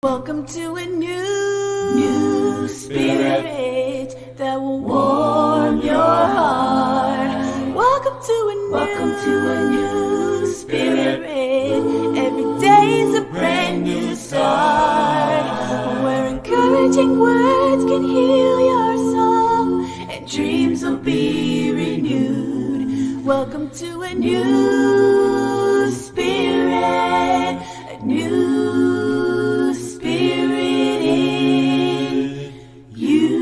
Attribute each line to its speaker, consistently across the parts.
Speaker 1: Welcome to a new spirit that will warm your heart. Welcome to a new spirit. Every day's a brand new start. Where encouraging words can heal your soul and dreams will be renewed. Welcome to a new spirit, a new spirit in you.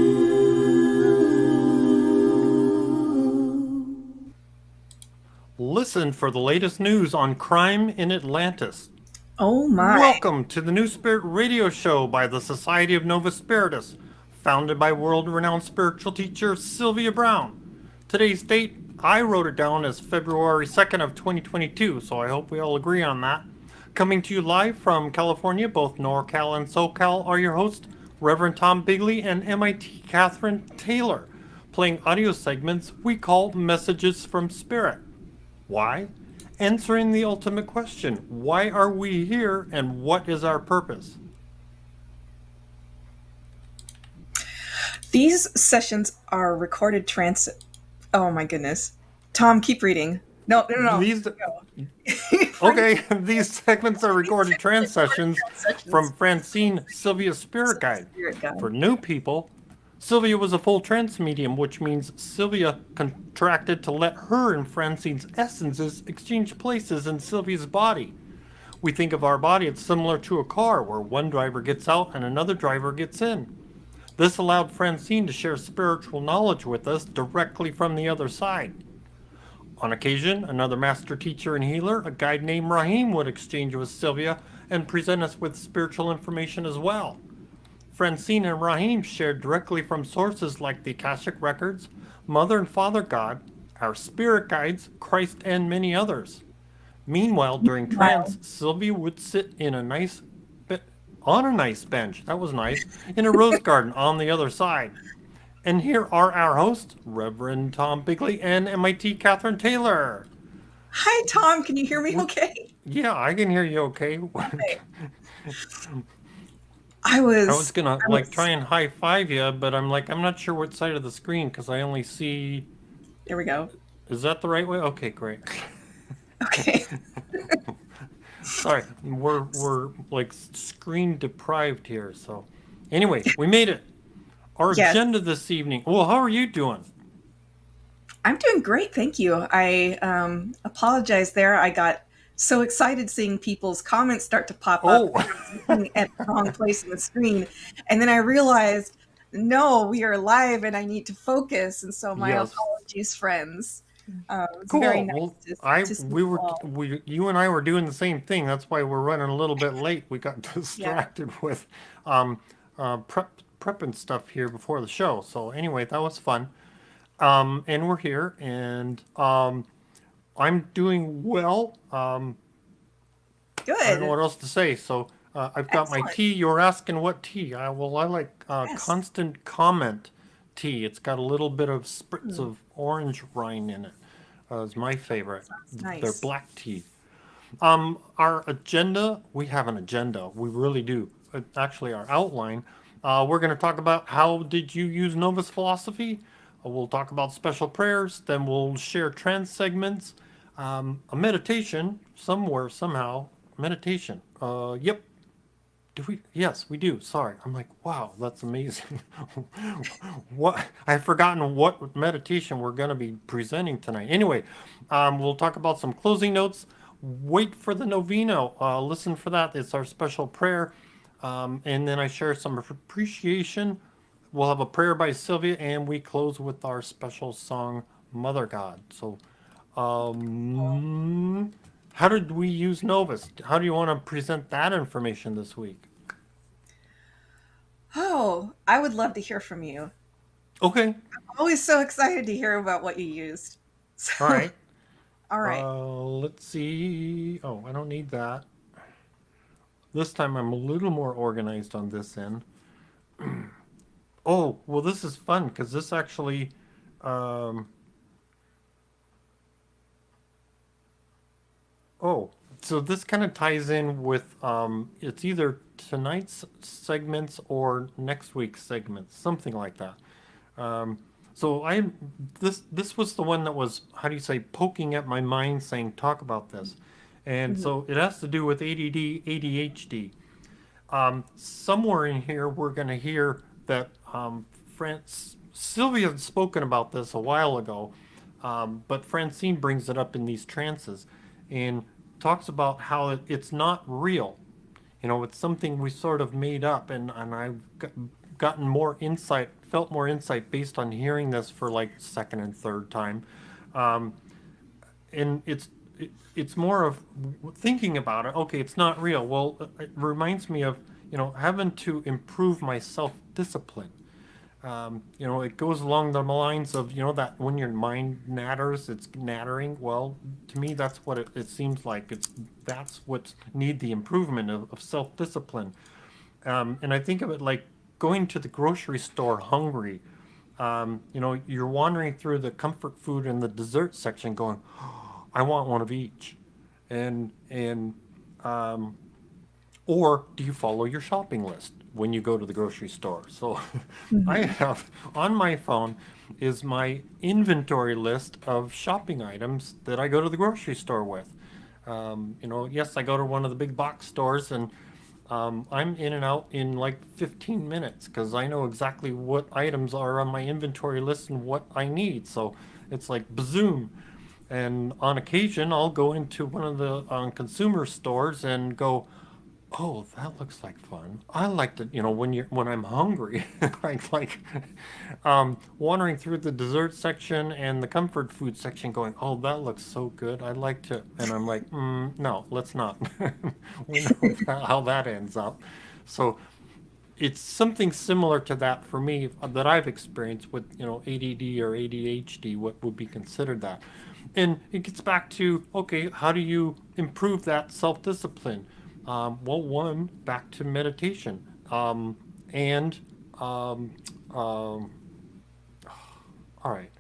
Speaker 2: Listen for the latest news on crime in Atlantis.
Speaker 3: Oh my.
Speaker 2: Welcome to the New Spirit Radio Show by the Society of Novus Spiritus, founded by world-renowned spiritual teacher Sylvia Browne. Today's date, I wrote it down as February 2nd of 2022, so I hope we all agree on that. Coming to you live from California, both NorCal and SoCal are your hosts, Reverend Tom Bigley and MIT Catherine Taylor, playing audio segments we call Messages from Spirit. Why? Answering the ultimate question, why are we here and what is our purpose?
Speaker 3: These sessions are recorded Oh my goodness. Tom, keep reading. No.
Speaker 2: Okay, these segments are recorded trance sessions from Francine, Sylvia's Spirit Guide. For new people, Sylvia was a full trance medium, which means Sylvia contracted to let her and Francine's essences exchange places in Sylvia's body. We think of our body as similar to a car, where one driver gets out and another driver gets in. This allowed Francine to share spiritual knowledge with us directly from the other side. On occasion, another master teacher and healer, a guide named Rahim, would exchange with Sylvia and present us with spiritual information as well. Francine and Rahim shared directly from sources like the Akashic Records, Mother and Father God, our spirit guides, Christ, and many others. Meanwhile, during trance, Sylvia would sit on a nice bench, that was nice, in a rose garden on the other side. And here are our hosts, Reverend Tom Bigley and MIT Catherine Taylor.
Speaker 3: Hi, Tom. Can you hear me okay?
Speaker 2: Yeah, I can hear you okay.
Speaker 3: Okay.
Speaker 2: I was gonna try and high five you, but I'm not sure what side of the screen because I only see.
Speaker 3: There we go.
Speaker 2: Is that the right way? Okay, great.
Speaker 3: Okay.
Speaker 2: Sorry, we're like screen deprived here. So, anyway, we made it. Our agenda this evening. Well, how are you doing?
Speaker 3: I'm doing great, thank you. I apologize there. I got so excited seeing people's comments start to pop up at the wrong place in the screen. And then I realized, no, we are live and I need to focus. And so my apologies, friends. It's
Speaker 2: cool.
Speaker 3: Very nice
Speaker 2: you and I were doing the same thing. That's why we're running a little bit late. We got distracted with prep and stuff here before the show. So anyway, that was fun. And we're here and I'm doing well.
Speaker 3: Good.
Speaker 2: I don't know what else to say. So I've got my tea. You're asking what tea? I like Constant Comment tea. It's got a little bit of spritz of orange rind in it. It's my favorite.
Speaker 3: Nice.
Speaker 2: They're black tea. Our agenda, we have an agenda. We really do. Actually, our outline. We're going to talk about how did you use Novus philosophy. We'll talk about special prayers. Then we'll share trance segments. A meditation somewhere, somehow. Meditation. Yep. Do we? Yes, we do. Sorry. I'm like, wow, that's amazing. What? I've forgotten what meditation we're going to be presenting tonight. Anyway, we'll talk about some closing notes. Wait for the novena. Listen for that. It's our special prayer. And then I share some appreciation. We'll have a prayer by Sylvia, and we close with our special song, Mother God. So, how did we use Novus? How do you want to present that information this week?
Speaker 3: Oh, I would love to hear from you.
Speaker 2: Okay.
Speaker 3: I'm always so excited to hear about what you used. So,
Speaker 2: all right.
Speaker 3: All right.
Speaker 2: Let's see. Oh, I don't need that. This time I'm a little more organized on this end. Oh, well, this is fun because this actually... Oh, So this kind of ties in with it's either tonight's segments or next week's segments, something like that. Um, so this was the one that was, how do you say, poking at my mind, saying talk about this, and
Speaker 3: Mhm.
Speaker 2: so it has to do with ADD, ADHD. Somewhere in here, we're going to hear that Sylvia had spoken about this a while ago, but Francine brings it up in these trances and talks about how it's not real. You know, it's something we sort of made up, and I've gotten more insight, felt more insight based on hearing this for like second and third time. Um, and it's more of thinking about it. Okay, it's not real. Well, it reminds me of, you know, having to improve my self discipline. You know, it goes along the lines of, you know, that when your mind natters, it's nattering. Well, to me, that's what it seems like. That's what need the improvement of self discipline. And I think of it like going to the grocery store hungry. You know, you're wandering through the comfort food and the dessert section, going, I want one of each. And um, or do you follow your shopping list when you go to the grocery store? So I
Speaker 3: Mhm.
Speaker 2: have on my phone is my inventory list of shopping items that I go to the grocery store with. You know, yes, I go to one of the big box stores, and I'm in and out in like 15 minutes because I know exactly what items are on my inventory list and what I need. So it's like bazoom. And on occasion, I'll go into one of the consumer stores and go, "Oh, that looks like fun. I like to, you know, when I'm hungry, like wandering through the dessert section and the comfort food section, going, "Oh, that looks so good. I'd like to," and I'm like, "No, let's not." We know how that ends up. So it's something similar to that for me that I've experienced with, you know, ADD or ADHD. What would be considered that? And it gets back to, okay, how do you improve that self discipline? Well, one, back to meditation, and um, um, all right,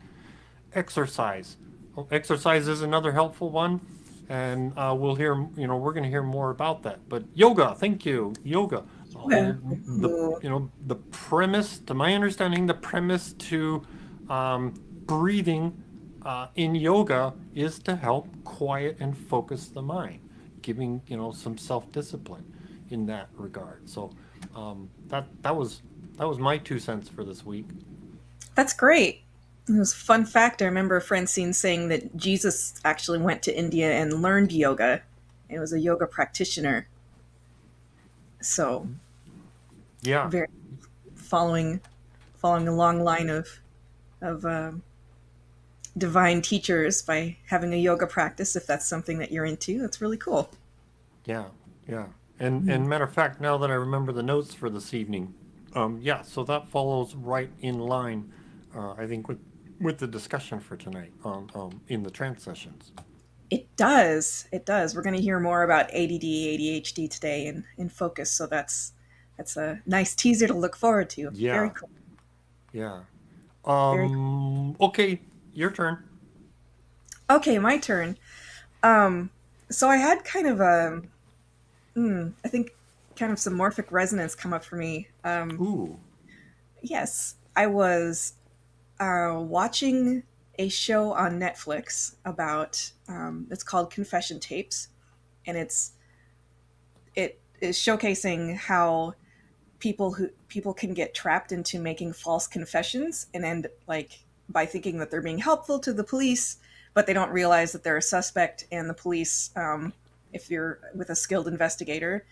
Speaker 2: exercise. Well, exercise is another helpful one, and we'll hear. You know, we're going to hear more about that. But yoga, thank you, yoga.
Speaker 3: Yeah.
Speaker 2: The, you know, the premise, to my understanding, the premise to breathing in yoga is to help quiet and focus the mind, giving, you know, some self discipline in that regard. So that was my 2 cents for this week.
Speaker 3: That's great. It was a fun fact. I remember Francine saying that Jesus actually went to India and learned yoga. It was a yoga practitioner. So
Speaker 2: Yeah,
Speaker 3: very following following a long line of divine teachers by having a yoga practice. If that's something that you're into, that's really cool.
Speaker 2: yeah, yeah. And matter of fact, now that I remember the notes for this evening, yeah, so that follows right in line, I think, with the discussion for tonight on in the trance sessions.
Speaker 3: It does. It does. We're going to hear more about ADD, ADHD today in focus. So that's a nice teaser to look forward to. Very
Speaker 2: Yeah,
Speaker 3: cool.
Speaker 2: yeah.
Speaker 3: Very cool.
Speaker 2: Okay, your turn.
Speaker 3: Okay, my turn. Um, so I had kind of a, I think, kind of some morphic resonance come up for me.
Speaker 2: Ooh.
Speaker 3: Yes, I was watching a show on Netflix about. It's called Confession Tapes, and it is showcasing how people can get trapped into making false confessions and end like by thinking that they're being helpful to the police, but they don't realize that they're a suspect. And the police, if you're with a skilled investigator,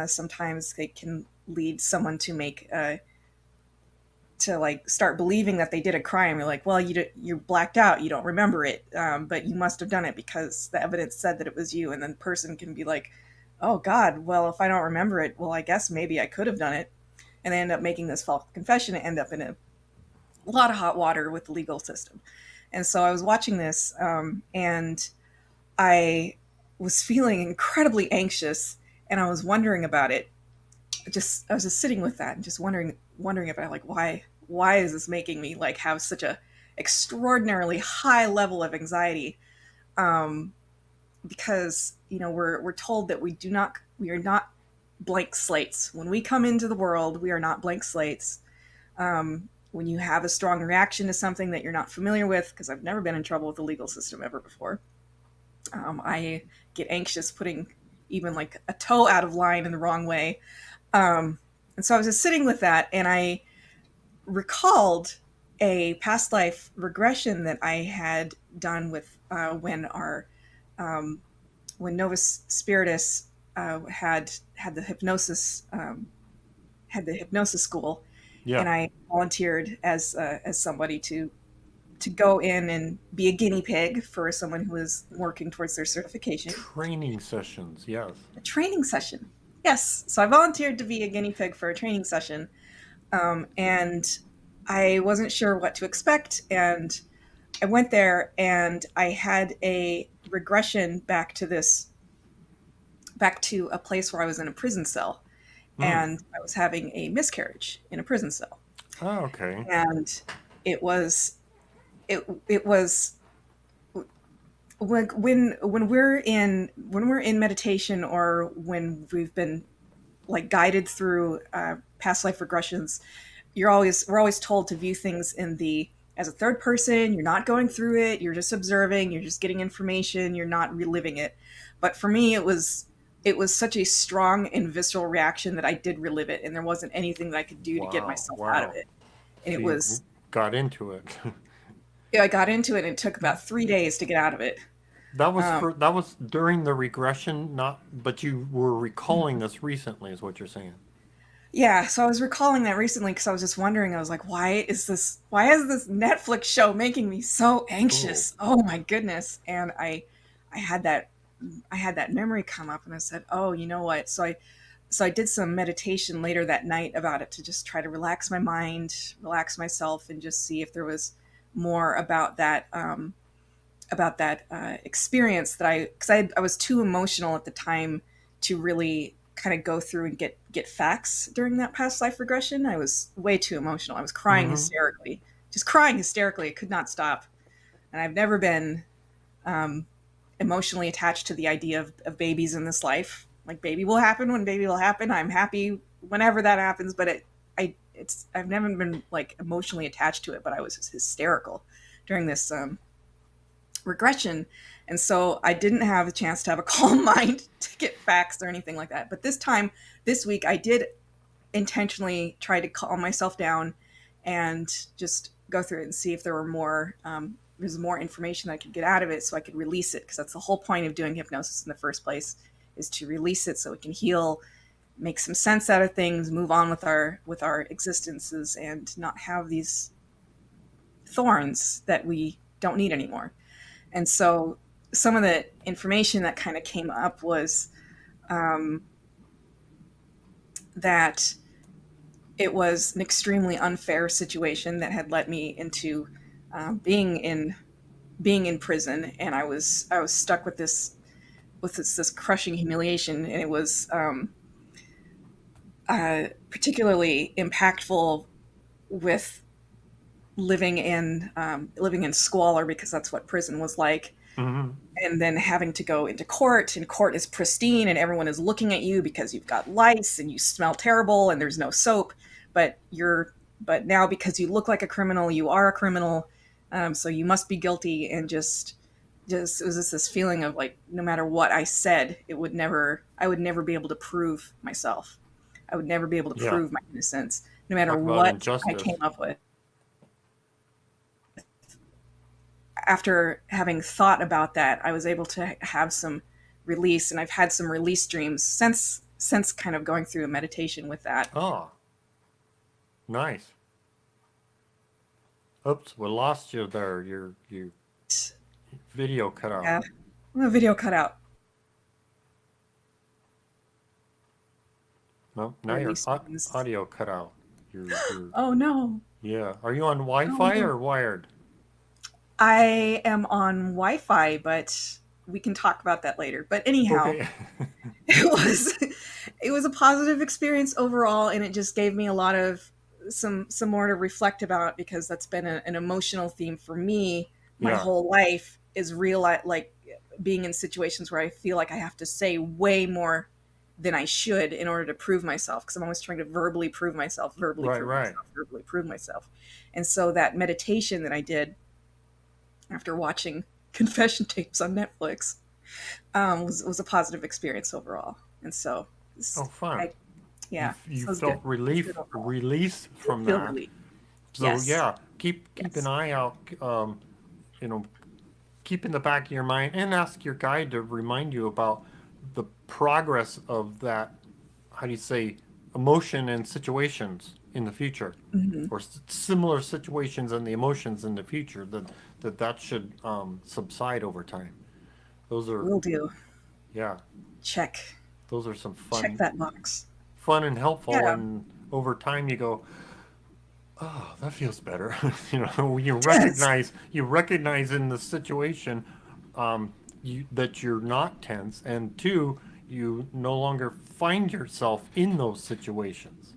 Speaker 3: sometimes they can lead someone to make to like start believing that they did a crime. You're like, well, you're blacked out, you don't remember it, but you must have done it because the evidence said that it was you. And then the person can be like, oh God, well, if I don't remember it, well, I guess maybe I could have done it. And they end up making this false confession and end up in a lot of hot water with the legal system. And so I was watching this, and I was feeling incredibly anxious, and I was wondering about it. I was just sitting with that and just wondering about like why is this making me like have such a extraordinarily high level of anxiety, um, because we're told that we are not blank slates. When we come into the world, we are not blank slates. When you have a strong reaction to something that you're not familiar with, because I've never been in trouble with the legal system ever before, I get anxious putting even like a toe out of line in the wrong way. And so I was just sitting with that, and I recalled a past life regression that I had done with when Novus Spiritus had the hypnosis school,
Speaker 2: Yeah.
Speaker 3: and I volunteered as somebody to go in and be a guinea pig for someone who was working towards their certification.
Speaker 2: Training sessions, yes.
Speaker 3: A training session, yes. So I volunteered to be a guinea pig for a training session, and I wasn't sure what to expect, and I went there, and I had a regression back to a place where I was in a prison cell, and I was having a miscarriage in a prison cell.
Speaker 2: Oh, okay.
Speaker 3: And it was like when we're in meditation, or when we've been like guided through past life regressions, we're always told to view things as a third person. You're not going through it, you're just observing, you're just getting information, you're not reliving it. But for me, it was such a strong and visceral reaction that I did relive it, and there wasn't anything that I could do to get myself out of it. And
Speaker 2: so
Speaker 3: it was
Speaker 2: got into it.
Speaker 3: Yeah, I got into it, and it took about 3 days to get out of it.
Speaker 2: That was during the regression, but you were recalling this recently, is what you're saying.
Speaker 3: Yeah, so I was recalling that recently because I was just wondering. I was like, why is this Netflix show making me so anxious? Oh my goodness. And I had that memory come up, and I said, oh, you know what? So I did some meditation later that night about it, to just try to relax my mind, relax myself, and just see if there was more about that experience because I was too emotional at the time to really kind of go through and get facts during that past life regression. I was way too emotional. I was crying hysterically, just crying hysterically. I could not stop. And I've never been emotionally attached to the idea of babies in this life. Like, baby will happen when baby will happen. I'm happy whenever that happens, but I've never been like emotionally attached to it. But I was just hysterical during this regression, and so I didn't have a chance to have a calm mind to get facts or anything like that. But this week, I did intentionally try to calm myself down and just go through it and see if there were more information that I could get out of it, so I could release it, because that's the whole point of doing hypnosis in the first place, is to release it so it can heal, make some sense out of things, move on with our existences, and not have these thorns that we don't need anymore. And so some of the information that kind of came up was that it was an extremely unfair situation that had led me into being in prison, and I was stuck with this crushing humiliation, and it was particularly impactful with living in squalor, because that's what prison was like. And then having to go into court, and court is pristine, and everyone is looking at you because you've got lice and you smell terrible and there's no soap, but now because you look like a criminal, you are a criminal, so you must be guilty. And just it was just this feeling of like, no matter what I said, I would never be able to prove myself. I would never be able to prove my innocence, no matter what I came up with. After having thought about that, I was able to have some release, and I've had some release dreams since kind of going through a meditation with that.
Speaker 2: Oh, nice. Oops, we lost you there. Your video cut out.
Speaker 3: Yeah, the video cut out.
Speaker 2: No, now your audio cut out.
Speaker 3: Oh no.
Speaker 2: Yeah, are you on Wi-Fi or wired?
Speaker 3: I am on Wi-Fi, but we can talk about that later. But anyhow,
Speaker 2: okay.
Speaker 3: it was a positive experience overall, and it just gave me a lot of some more to reflect about, because that's been an emotional theme for me my whole life, is being in situations where I feel like I have to say way more than I should in order to prove myself, because I'm always trying to verbally prove myself, verbally prove myself. And so that meditation that I did after watching confession tapes on Netflix was a positive experience overall. And so,
Speaker 2: fun.
Speaker 3: Yeah,
Speaker 2: you felt release from that.
Speaker 3: Relief.
Speaker 2: So yeah, keep an eye out. Keep in the back of your mind, and ask your guide to remind you about the progress of that. How do you say, emotion and situations in the future, or similar situations and the emotions in the future that should subside over time. Those are
Speaker 3: will do.
Speaker 2: Yeah.
Speaker 3: Check.
Speaker 2: Those are some fun.
Speaker 3: Check that box.
Speaker 2: Fun and helpful,
Speaker 3: Yeah.
Speaker 2: and over time you go, oh, that feels better. You recognize in the situation that you're not tense, and two, you no longer find yourself in those situations.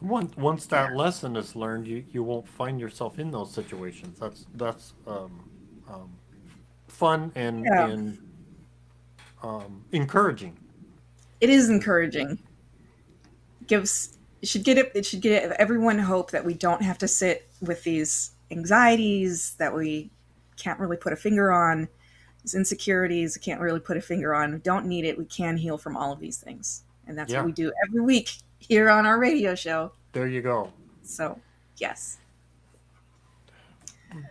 Speaker 2: Once that lesson is learned, you won't find yourself in those situations. That's fun and encouraging.
Speaker 3: It is encouraging. It should give everyone hope that we don't have to sit with these anxieties that we can't really put a finger on, these insecurities we can't really put a finger on. We don't need it. We can heal from all of these things. And that's what we do every week here on our radio show.
Speaker 2: There you go.
Speaker 3: So, yes.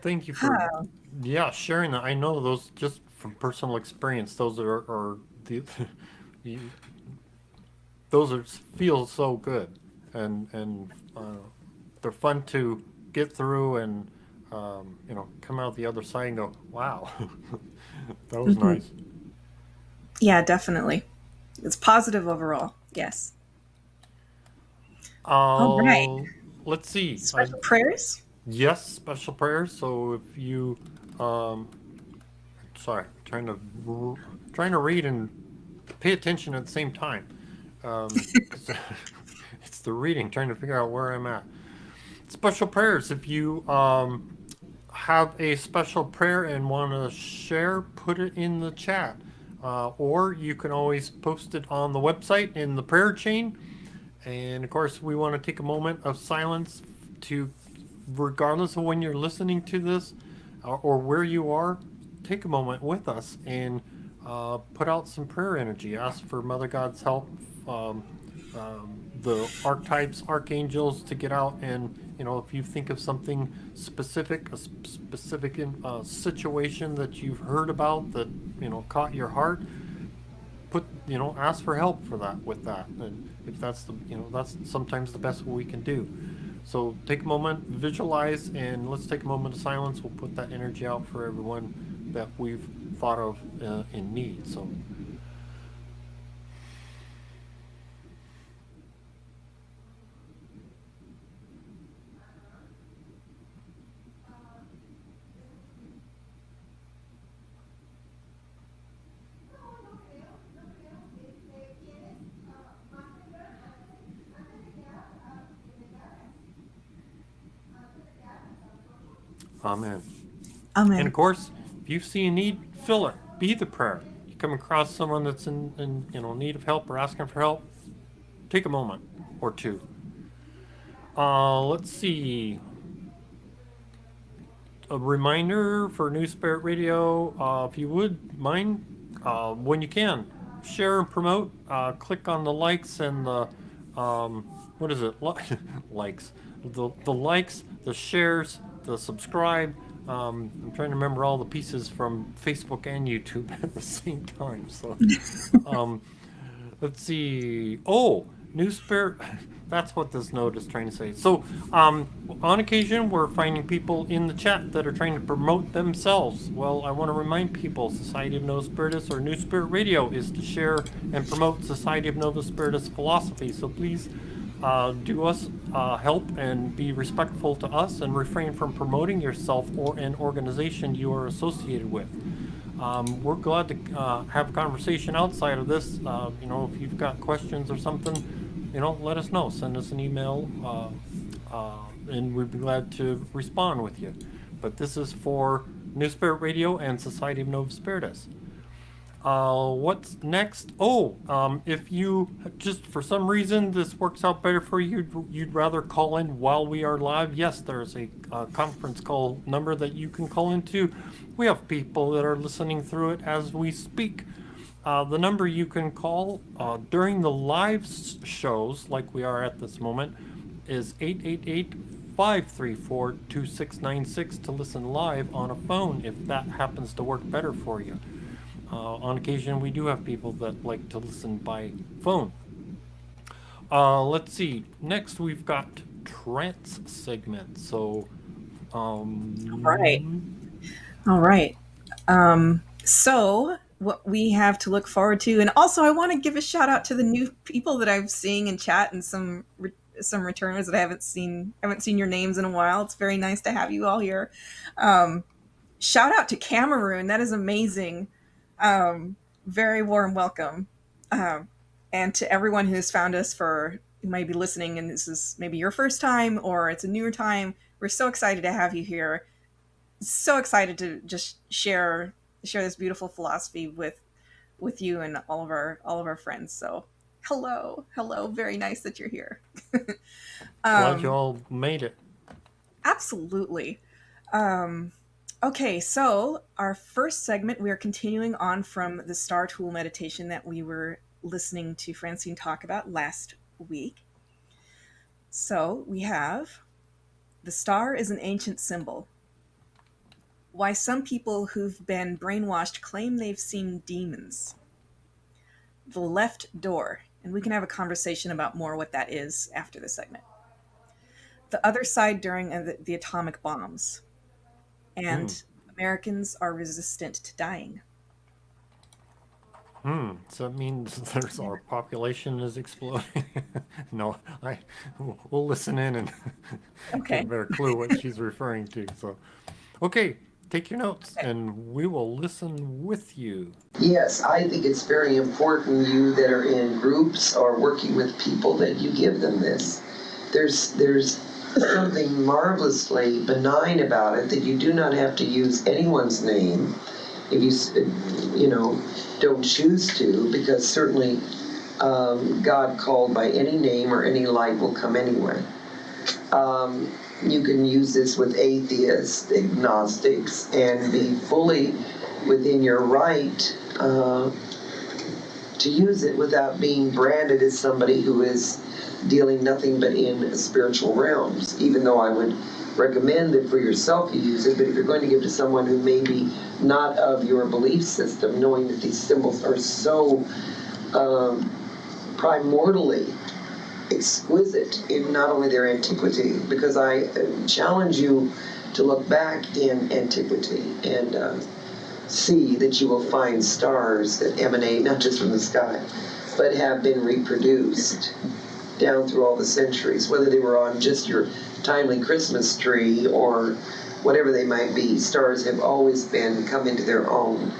Speaker 2: Thank you for sharing that. I know those, just from personal experience, those feel so good, and they're fun to get through, and come out the other side and go, wow, that was nice.
Speaker 3: Yeah, definitely. It's positive overall. Yes. All right.
Speaker 2: Let's see.
Speaker 3: Special prayers?
Speaker 2: Yes, special prayers. So if you, sorry, trying to read and pay attention at the same time. It's the reading, trying to figure out where I'm at. Special prayers. If you have a special prayer and want to share, put it in the chat. Or you can always post it on the website in the prayer chain. And of course, we want to take a moment of silence to, regardless of when you're listening to this or where you are, take a moment with us and put out some prayer energy. Ask for Mother God's help, the archetypes, archangels to get out, and if you think of something specific, a specific situation that you've heard about that caught your heart, ask for help for that, with that. And if that's that's sometimes the best we can do. So take a moment, visualize, and let's take a moment of silence. We'll put that energy out for everyone that we've thought of in need. So. Amen.
Speaker 3: Amen.
Speaker 2: And of course, if you see a need, fill it. Be the prayer. You come across someone that's in need of help or asking for help, take a moment or two. Let's see. A reminder for New Spirit Radio, if you would mind, when you can, share and promote. Click on the likes and the what is it? Likes. The likes, the shares, the subscribe. I'm trying to remember all the pieces from Facebook and YouTube at the same time. So, let's see. Oh, New Spirit. That's what this note is trying to say. So, on occasion, we're finding people in the chat that are trying to promote themselves. Well, I want to remind people, Society of Novus Spiritus or New Spirit Radio is to share and promote Society of Novus Spiritus philosophy. So please do us help and be respectful to us, and refrain from promoting yourself or an organization you are associated with. We're glad to have a conversation outside of this. If you've got questions or something, let us know. Send us an email, and we'd be glad to respond with you. But this is for New Spirit Radio and Society of Novus Spiritus. What's next? Oh, if you just for some reason this works out better for you, you'd rather call in while we are live. Yes, there's a conference call number that you can call into. We have people that are listening through it as we speak. The number you can call during the live shows, like we are at this moment, is 888-534-2696 to listen live on a phone if that happens to work better for you. On occasion, we do have people that like to listen by phone. Let's see. Next, we've got trance segment. So,
Speaker 3: All right. So what we have to look forward to, and also I want to give a shout out to the new people that I'm seeing in chat and some returners that I haven't seen your names in a while. It's very nice to have you all here. Shout out to Cameroon. That is amazing. Very warm welcome. And to everyone who's found us who might be listening and this is maybe your first time or it's a newer time. We're so excited to have you here. So excited to just share this beautiful philosophy with you and all of our friends. So hello, very nice that you're here.
Speaker 2: Glad you all made it.
Speaker 3: Absolutely. Okay, so our first segment, we are continuing on from the Star Tool meditation that we were listening to Francine talk about last week. So we have, the star is an ancient symbol. Why some people who've been brainwashed claim they've seen demons. The left door, and we can have a conversation about more what that is after the segment. The other side during the atomic bombs. And Americans are resistant to dying.
Speaker 2: So that means our population is exploding. No, we'll listen in and get a better clue what she's referring to. So, okay, take your notes and we will listen with you.
Speaker 4: Yes, I think it's very important, you that are in groups or working with people, that you give them this. There's something marvelously benign about it, that you do not have to use anyone's name if you don't choose to, because certainly God called by any name or any light will come anyway. You can use this with atheists, agnostics, and be fully within your right to use it without being branded as somebody who is dealing nothing but in spiritual realms, even though I would recommend that for yourself you use it. But if you're going to give to someone who may be not of your belief system, knowing that these symbols are so primordially exquisite in not only their antiquity, because I challenge you to look back in antiquity and see that you will find stars that emanate not just from the sky, but have been reproduced down through all the centuries, whether they were on just your timely Christmas tree or whatever they might be. Stars have always come into their own.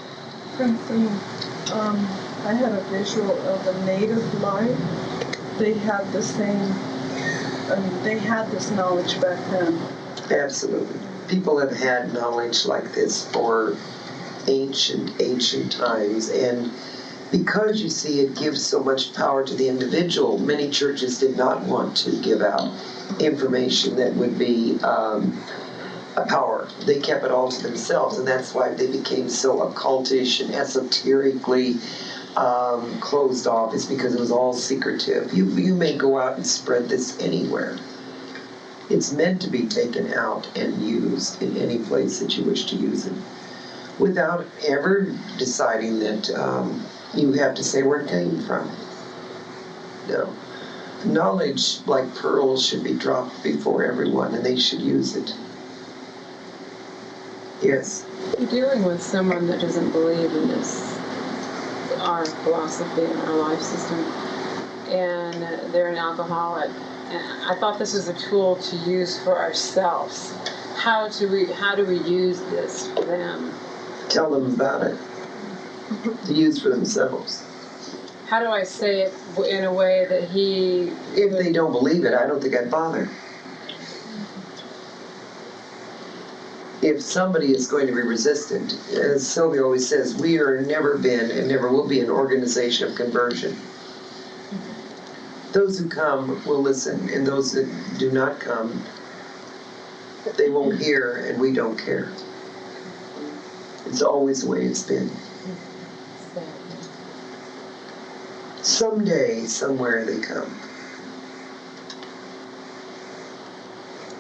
Speaker 5: Francine, I had a visual of a native life. They had the same, they had this knowledge back then.
Speaker 4: Absolutely. People have had knowledge like this for ancient times, and because you see it gives so much power to the individual, many churches did not want to give out information that would be a power. They kept it all to themselves, and that's why they became so occultish and esoterically closed off. It's because it was all secretive. You may go out and spread this anywhere. It's meant to be taken out and used in any place that you wish to use it, without ever deciding that you have to say where it came from. No. Knowledge, like pearls, should be dropped before everyone, and they should use it. Yes?
Speaker 6: You're dealing with someone that doesn't believe in this, our philosophy and our life system, and they're an alcoholic. And I thought this was a tool to use for ourselves. How do we use this for them?
Speaker 4: Tell them about it. To use for themselves.
Speaker 6: How do I say it in a way that he...
Speaker 4: If they don't believe it, I don't think I'd bother. if somebody is going to be resistant, as Sylvia always says, we are never been and never will be an organization of conversion. Those who come will listen, and those that do not come, they won't hear, and we don't care. It's always the way it's been. Someday, somewhere they come.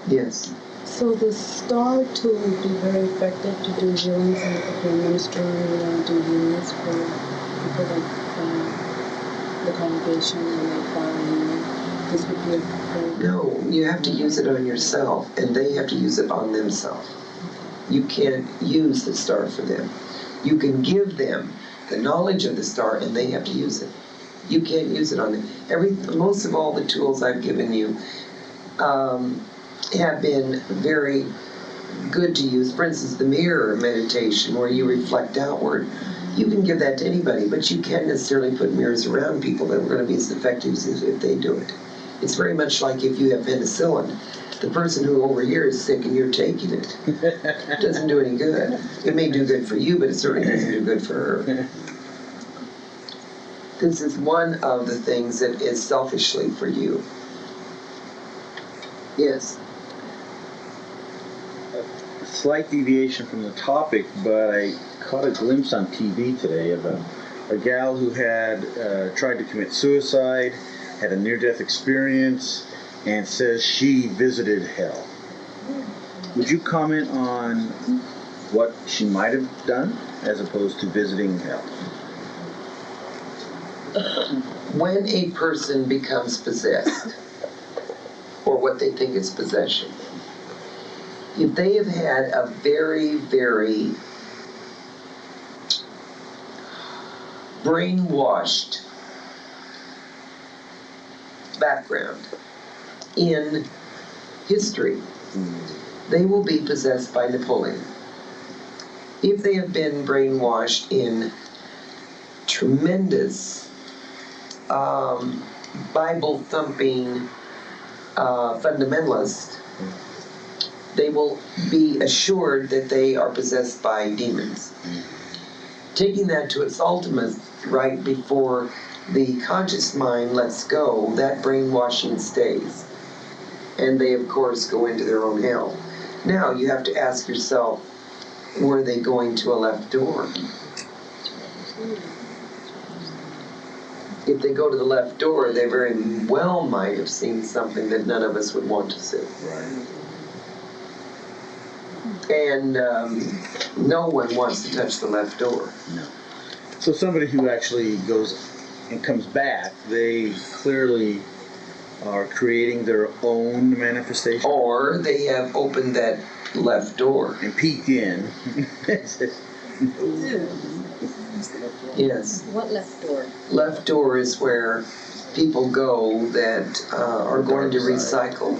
Speaker 4: Yes.
Speaker 7: So the star tool would be very effective to do healings and if you're ministering, do healings for people like the congregation and they require healing. This would be a very...
Speaker 4: No, you have to use it on yourself, and they have to use it on themselves. You can't use the star for them. You can give them the knowledge of the star, and they have to use it. You can't use it on them. Most of all the tools I've given you have been very good to use. For instance, the mirror meditation, where you reflect outward. You can give that to anybody, but you can't necessarily put mirrors around people that are going to be as effective as if they do it. It's very much like if you have penicillin. The person who over here is sick and you're taking it. It doesn't do any good. It may do good for you, but it certainly doesn't do good for her. This is one of the things that is selfishly for you. Yes.
Speaker 8: A slight deviation from the topic, but I caught a glimpse on TV today of a gal who had tried to commit suicide, had a near-death experience, and says she visited hell. Would you comment on what she might have done as opposed to visiting hell?
Speaker 4: When a person becomes possessed, or what they think is possession, if they have had a very, very brainwashed background in history, they will be possessed by Napoleon. If they have been brainwashed in tremendous Bible-thumping fundamentalists, they will be assured that they are possessed by demons. Taking that to its ultimate, right before the conscious mind lets go, that brainwashing stays. And they, of course, go into their own hell. Now, you have to ask yourself, were they going to a left door? If they go to the left door, they very well might have seen something that none of us would want to see.
Speaker 8: Right.
Speaker 4: And no one wants to touch the left door.
Speaker 8: No. So somebody who actually goes and comes back, they clearly are creating their own manifestation.
Speaker 4: Or they have opened that left door.
Speaker 8: And peeked in.
Speaker 4: Yes.
Speaker 7: What left door?
Speaker 4: Left door is where people go that are going to recycle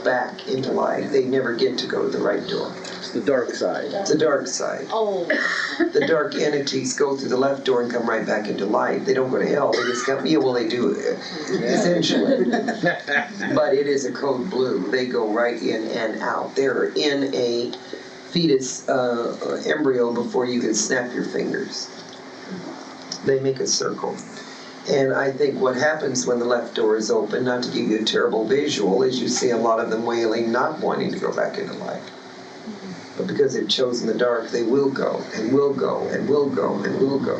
Speaker 4: back into life. They never get to go to the right door.
Speaker 8: It's the dark side.
Speaker 4: It's the dark side.
Speaker 7: Oh.
Speaker 4: The dark entities go through the left door and come right back into life. They don't go to hell. They just come, yeah, well, they do, essentially. But it is a code blue. They go right in and out. They're in a fetus embryo before you can snap your fingers. They make a circle. And I think what happens when the left door is open, not to give you a terrible visual, is you see a lot of them wailing, not wanting to go back into life. But because they've chosen the dark, they will go, and will go, and will go, and will go.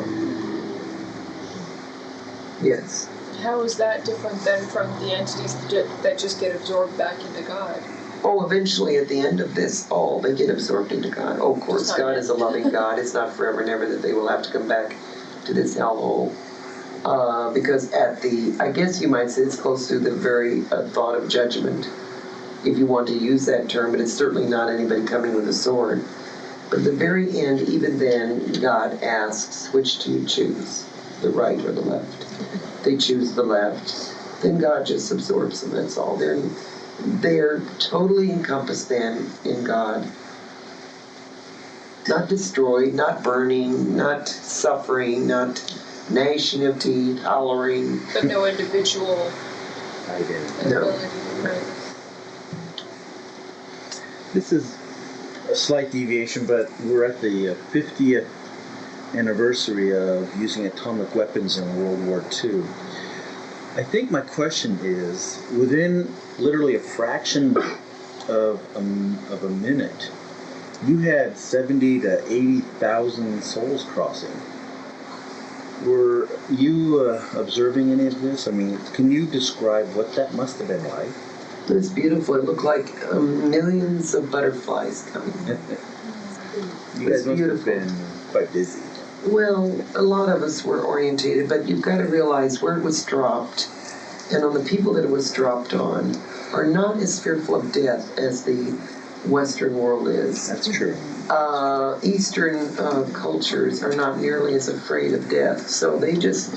Speaker 4: Yes.
Speaker 9: How is that different than from the entities that just get absorbed back into God?
Speaker 4: Oh, eventually at the end of this, they get absorbed into God. Oh, of course, God is a loving God. It's not forever and ever that they will have to come back to this hellhole. Because I guess you might say it's close to the very thought of judgment, if you want to use that term, but it's certainly not anybody coming with a sword. But at the very end, even then, God asks, which do you choose, the right or the left? They choose the left, then God just absorbs them, that's all. They're totally encompassed then in God. Not destroyed, not burning, not suffering, not gnashing of teeth, hollering.
Speaker 9: But no individual
Speaker 4: No.
Speaker 9: ability, right?
Speaker 8: This is a slight deviation, but we're at the 50th anniversary of using atomic weapons in World War II. I think my question is, within literally a fraction of a minute, you had 70 to 80,000 souls crossing. Were you observing any of this? I mean, can you describe what that must have been like?
Speaker 4: It was beautiful. It looked like millions of butterflies coming.
Speaker 8: You guys must have been quite busy.
Speaker 4: Well, a lot of us were orientated, but you've got to realize where it was dropped, and on the people that it was dropped on, are not as fearful of death as the Western world is.
Speaker 8: That's true.
Speaker 4: Eastern cultures are not nearly as afraid of death, so they just,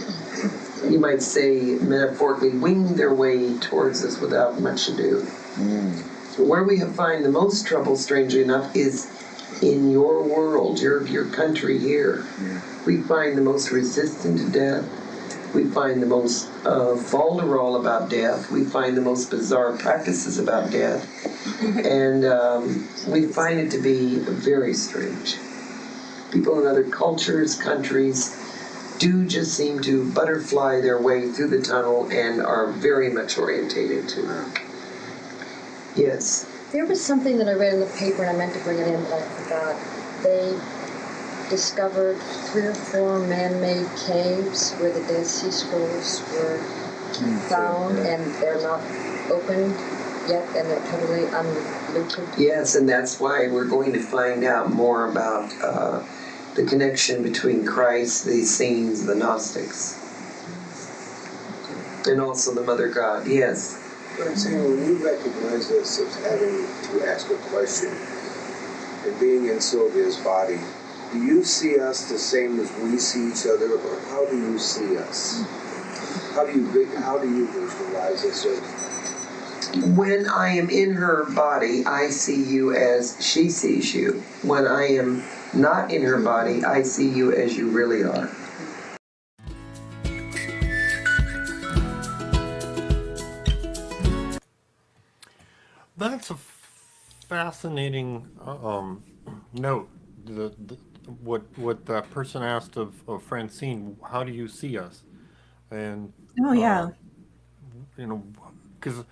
Speaker 4: you might say, metaphorically, wing their way towards us without much ado. Where we find the most trouble, strangely enough, is in your world, your country here. We find the most resistant to death. We find the most vulnerable about death. We find the most bizarre practices about death. And we find it to be very strange. People in other cultures, countries, do just seem to butterfly their way through the tunnel and are very much orientated to it. Yes.
Speaker 10: There was something that I read in the paper, and I meant to bring it in, but I forgot. They discovered 3 or 4 man-made caves where the Dead Sea Scrolls were found, and they're not opened yet, and they're totally unlooted.
Speaker 4: Yes, and that's why we're going to find out more about the connection between Christ, the Essenes, the Gnostics, and also the Mother God. Yes.
Speaker 11: But I'm saying, when you recognize us as having to ask a question and being in Sylvia's body, do you see us the same as we see each other, or how do you see us? How do you visualize us?
Speaker 4: When I am in her body, I see you as she sees you. When I am not in her body, I see you as you really are.
Speaker 2: That's a fascinating note. What the person asked of Francine, how do you see us? And because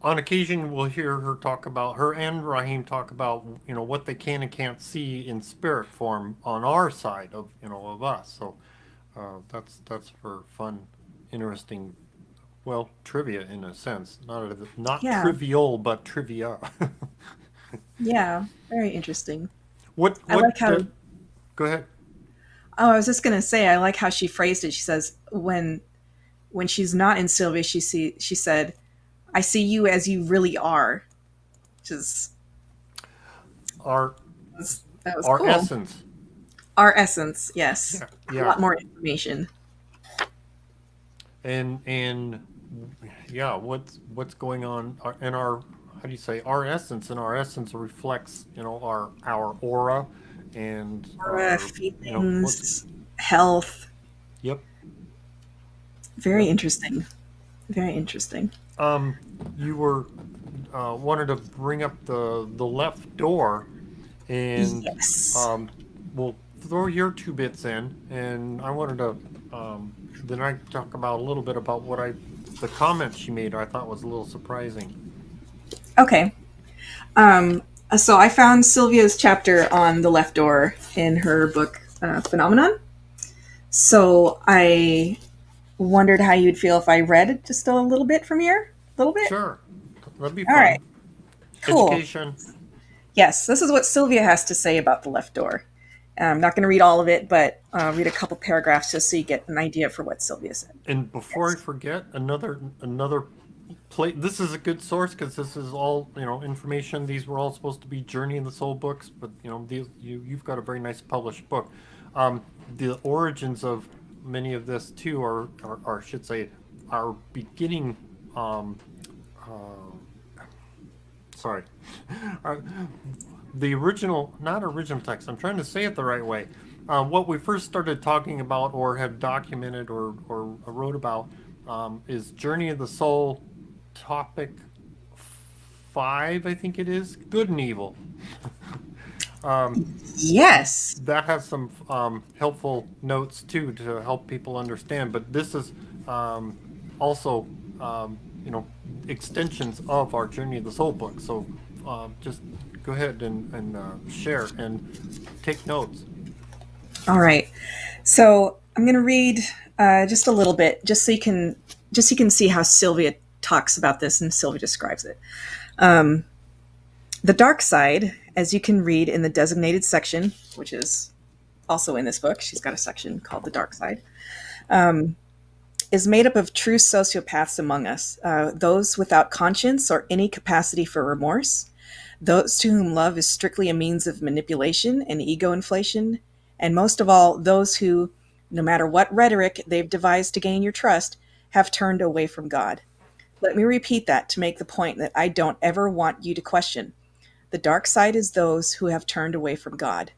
Speaker 2: on occasion we'll hear her talk about, her and Raheem talk about, what they can and can't see in spirit form on our side of of us. So that's for fun, interesting. Well, trivia in a sense, not trivial, but trivia.
Speaker 3: Yeah, very interesting.
Speaker 2: I
Speaker 3: like how.
Speaker 2: Go ahead.
Speaker 3: Oh, I was just gonna say, I like how she phrased it. She says, when she's not in Sylvia, she said, "I see you as you really are," which is
Speaker 2: our
Speaker 3: cool.
Speaker 2: essence.
Speaker 3: Our essence, yes.
Speaker 2: Yeah.
Speaker 3: A lot more information.
Speaker 2: And yeah, what's going on in our, how do you say, our essence, and our essence reflects our aura and
Speaker 3: aura, feelings, health.
Speaker 2: Yep.
Speaker 3: Very interesting. Very interesting.
Speaker 2: You were wanted to bring up the left door, and
Speaker 3: yes.
Speaker 2: We'll throw your 2 bits in, and I wanted to then I talk about a little bit about the comments she made. I thought was a little surprising.
Speaker 3: Okay. So I found Sylvia's chapter on the left door in her book Phenomenon. So I wondered how you'd feel if I read just a little bit from here. A little bit?
Speaker 2: Sure. That'd be fun.
Speaker 3: All right. Cool.
Speaker 2: Education.
Speaker 3: Yes, this is what Sylvia has to say about the left door. I'm not going to read all of it, but read a couple paragraphs just so you get an idea for what Sylvia said.
Speaker 2: And before I forget, another this is a good source, because this is all information. These were all supposed to be Journey in the Soul books, but you've got a very nice published book. The origins of many of this too are I should say, are beginning. Sorry. The not original text, I'm trying to say it the right way. What we first started talking about, or have documented, or wrote about, is Journey of the Soul, topic 5, I think it is, Good and Evil.
Speaker 3: Yes.
Speaker 2: That has some helpful notes too to help people understand. But this is also, extensions of our Journey of the Soul book. So just go ahead and share and take notes.
Speaker 3: All right. So I'm going to read just a little bit, just so you can see how Sylvia talks about this and Sylvia describes it. The dark side, as you can read in the designated section, which is also in this book, she's got a section called the dark side, is made up of true sociopaths among us, those without conscience or any capacity for remorse, those to whom love is strictly a means of manipulation and ego inflation, and most of all, those who, no matter what rhetoric they've devised to gain your trust, have turned away from God. Let me repeat that to make the point that I don't ever want you to question. The dark side is those who have turned away from God.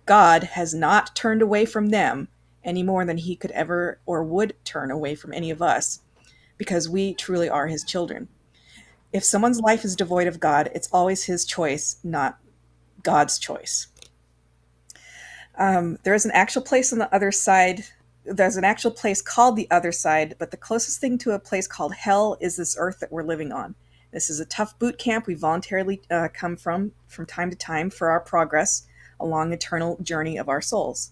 Speaker 3: God has not turned away from them any more than he could ever or would turn away from any of us, because we truly are his children. If someone's life is devoid of God, it's always his choice, not God's choice. There is an actual place on the other side. There's an actual place called the other side, but the closest thing to a place called hell is this earth that we're living on. This is a tough boot camp we voluntarily come from time to time for our progress along the eternal journey of our souls.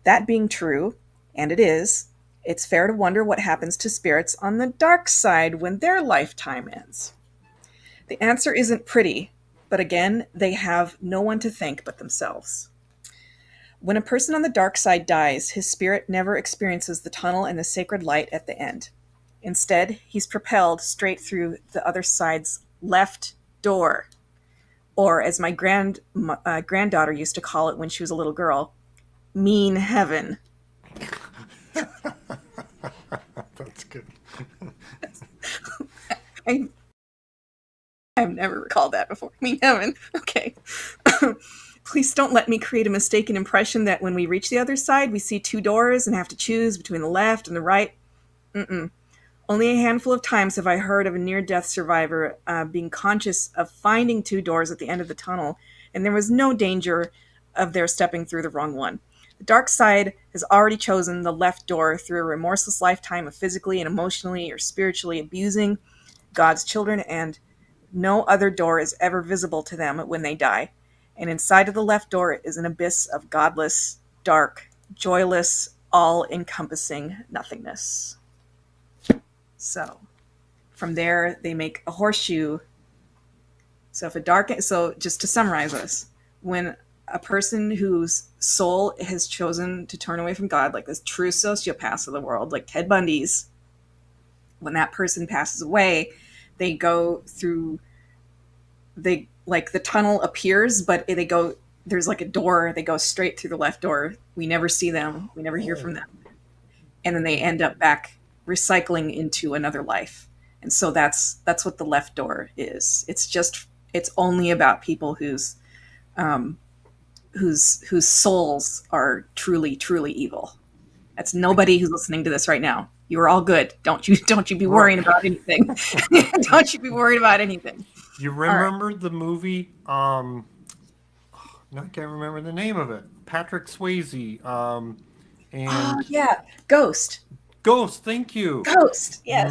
Speaker 3: That being true, and it is, it's fair to wonder what happens to spirits on the dark side when their lifetime ends. The answer isn't pretty, but again, they have no one to thank but themselves. When a person on the dark side dies, his spirit never experiences the tunnel and the sacred light at the end. Instead, he's propelled straight through the other side's left door, or as my granddaughter used to call it when she was a little girl, mean heaven.
Speaker 2: That's good.
Speaker 3: I've never recalled that before. Mean heaven. Okay. Please don't let me create a mistaken impression that when we reach the other side, we see two doors and have to choose between the left and the right. Only a handful of times have I heard of a near-death survivor being conscious of finding two doors at the end of the tunnel, and there was no danger of their stepping through the wrong one. The dark side has already chosen the left door through a remorseless lifetime of physically and emotionally or spiritually abusing God's children, and no other door is ever visible to them when they die. And inside of the left door is an abyss of godless, dark, joyless, all-encompassing nothingness. So, from there, they make a horseshoe. So just to summarize this, when a person whose soul has chosen to turn away from God, like this true sociopaths of the world, like Ted Bundy's, when that person passes away, they go through, like the tunnel appears, but there's like a door, they go straight through the left door. We never see them, we never hear from them. And then they end up back recycling into another life. And so that's what the left door is. It's only about people whose souls are truly, truly evil. That's nobody who's listening to this right now. You're all good. Don't you be worrying about anything. Don't you be worried about anything.
Speaker 2: You remember the movie? I can't remember the name of it. Patrick Swayze.
Speaker 3: Yeah, Ghost.
Speaker 2: Ghost. Thank you.
Speaker 3: Ghost. Yes.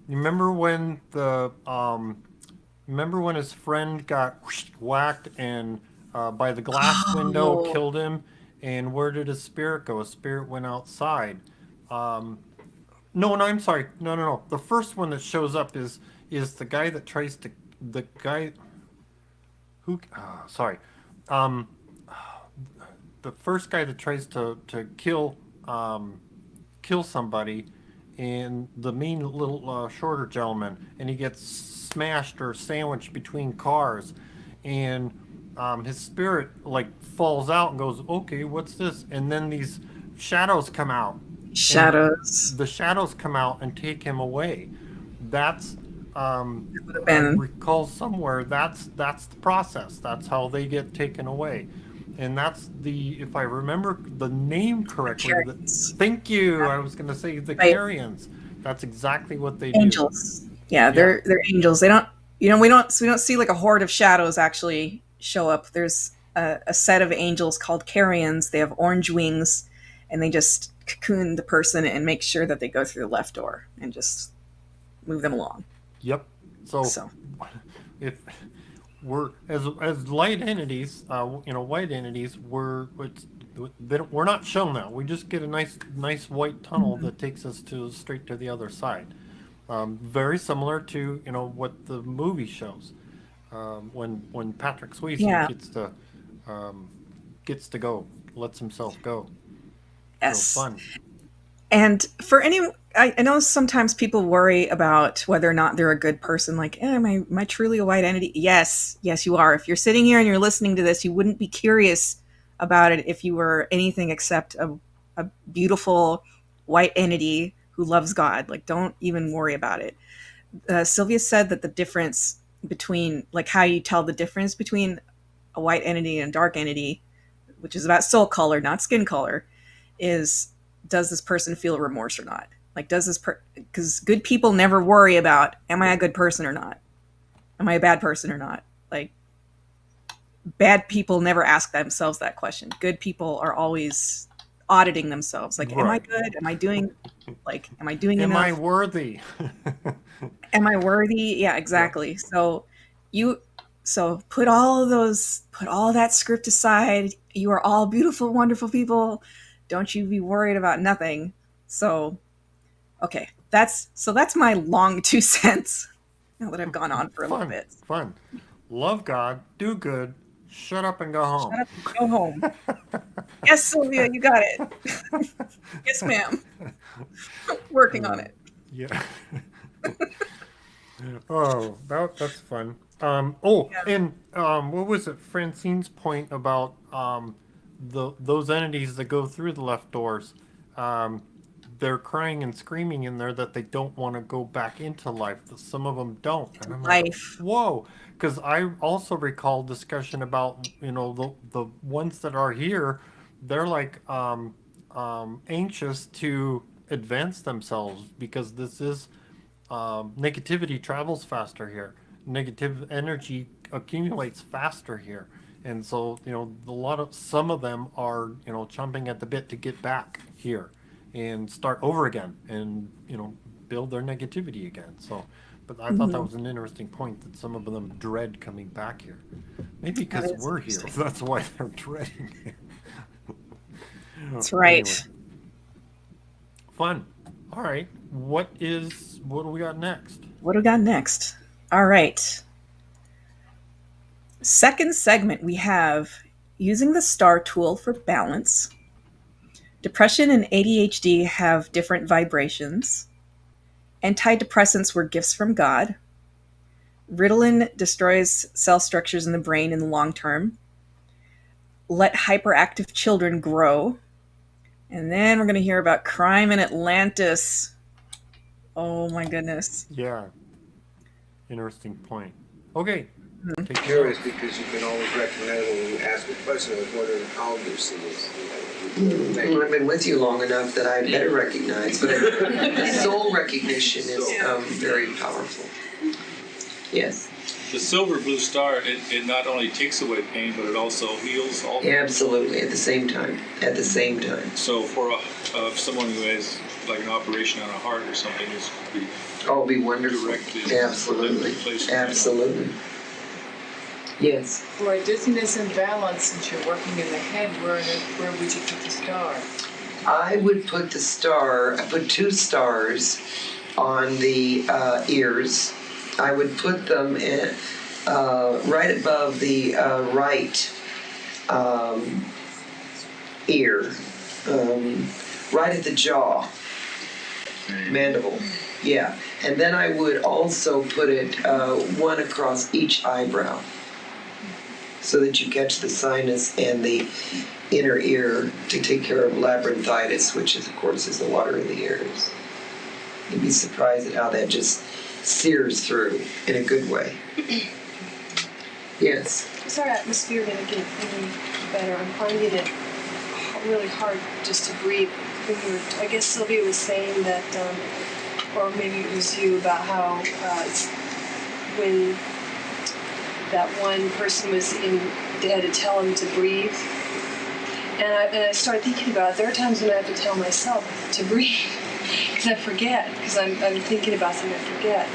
Speaker 2: Remember when his friend got whacked and by the glass window killed him? And where did his spirit go? His spirit went outside. No, I'm sorry. No. The first one that shows up is the guy that tries to the first guy that tries to kill somebody, and the mean little shorter gentleman, and he gets smashed or sandwiched between cars, and his spirit falls out and goes, okay, what's this? And then these shadows come out. The shadows come out and take him away. That's I recall somewhere that's the process. That's how they get taken away. And that's if I remember the name correctly. Thank you. I was going to say the Carians. That's exactly what they do.
Speaker 3: Angels. Yeah, they're angels. They don't. We don't see like a horde of shadows actually show up. There's a set of angels called carrions. They have orange wings, and they just cocoon the person and make sure that they go through the left door and just move them along.
Speaker 2: Yep. So if we're as light entities, white entities, we're not shown that. We just get a nice white tunnel that takes us straight to the other side. Very similar to what the movie shows. When Patrick Swayze gets to go, lets himself go.
Speaker 3: Yes.
Speaker 2: So fun.
Speaker 3: And for I know sometimes people worry about whether or not they're a good person. Like, am I truly a white entity? Yes, you are. If you're sitting here and you're listening to this, you wouldn't be curious about it if you were anything except a beautiful white entity who loves God. Like, don't even worry about it. Sylvia said that the difference between, like, how you tell the difference between a white entity and a dark entity, which is about soul color, not skin color, is, does this person feel remorse or not? Like, because good people never worry about, am I a good person or not? Am I a bad person or not? Like, bad people never ask themselves that question. Good people are always auditing themselves. Like, am I good? Am I doing enough? Am
Speaker 2: I worthy?
Speaker 3: Am I worthy? Yeah, exactly. Yeah. So put all that script aside. You are all beautiful, wonderful people. Don't you be worried about nothing. So, okay, that's my long 2 cents. Now that I've gone on for a little bit.
Speaker 2: Fun. Love God, do good, shut up and go home.
Speaker 3: Shut up and go home. Yes, Sylvia, you got it. Yes, ma'am. Working on it.
Speaker 2: Yeah. Oh, that's fun. And what was it? Francine's point about those entities that go through the left doors. They're crying and screaming in there that they don't want to go back into life. Some of them don't. And I'm like, whoa. Because I also recall discussion about, the ones that are here, they're like anxious to advance themselves because this is negativity travels faster here. Negative energy accumulates faster here. And so, some of them are, chomping at the bit to get back here and start over again and, build their negativity again. So, but I thought that was an interesting point that some of them dread coming back here. Maybe because we're here. That's why they're dreading it.
Speaker 3: That's right.
Speaker 2: Anyway. Fun. All right. What do we got next?
Speaker 3: What do we got next? All right. Second segment, we have using the STAR tool for balance. Depression and ADHD have different vibrations. Antidepressants were gifts from God. Ritalin destroys cell structures in the brain in the long term. Let hyperactive children grow. And then we're going to hear about crime in Atlantis. Oh my goodness.
Speaker 2: Yeah. Interesting point. Okay.
Speaker 11: I'm curious because you can always recognize when you ask a question. I was wondering how you see this.
Speaker 4: I've been with you long enough that I better recognize, but soul recognition is very powerful. Yes.
Speaker 12: The silver blue star, it not only takes away pain, but it also heals all.
Speaker 4: Absolutely, at the same time.
Speaker 12: So for someone who has like an operation on a heart or something, this would be.
Speaker 4: Oh, be wonderful. Absolutely. Yes.
Speaker 9: For a dizziness and balance, since you're working in the head, where would you put the star?
Speaker 4: I would put I put 2 stars on the ears. I would put them right above the right ear, right at the jaw, mandible. Yeah. And then I would also put it one across each eyebrow, so that you catch the sinus and the inner ear to take care of labyrinthitis, which is, of course, is the water in the ears. You'd be surprised at how that just sears through in a good way. Yes.
Speaker 13: Is our atmosphere going to get any better? I'm finding it really hard just to breathe. I guess Sylvia was saying that, or maybe it was you, about how when that one person was in, they had to tell him to breathe. And I started thinking about it. There are times when I have to tell myself to breathe because I forget, because I'm thinking about something I forget.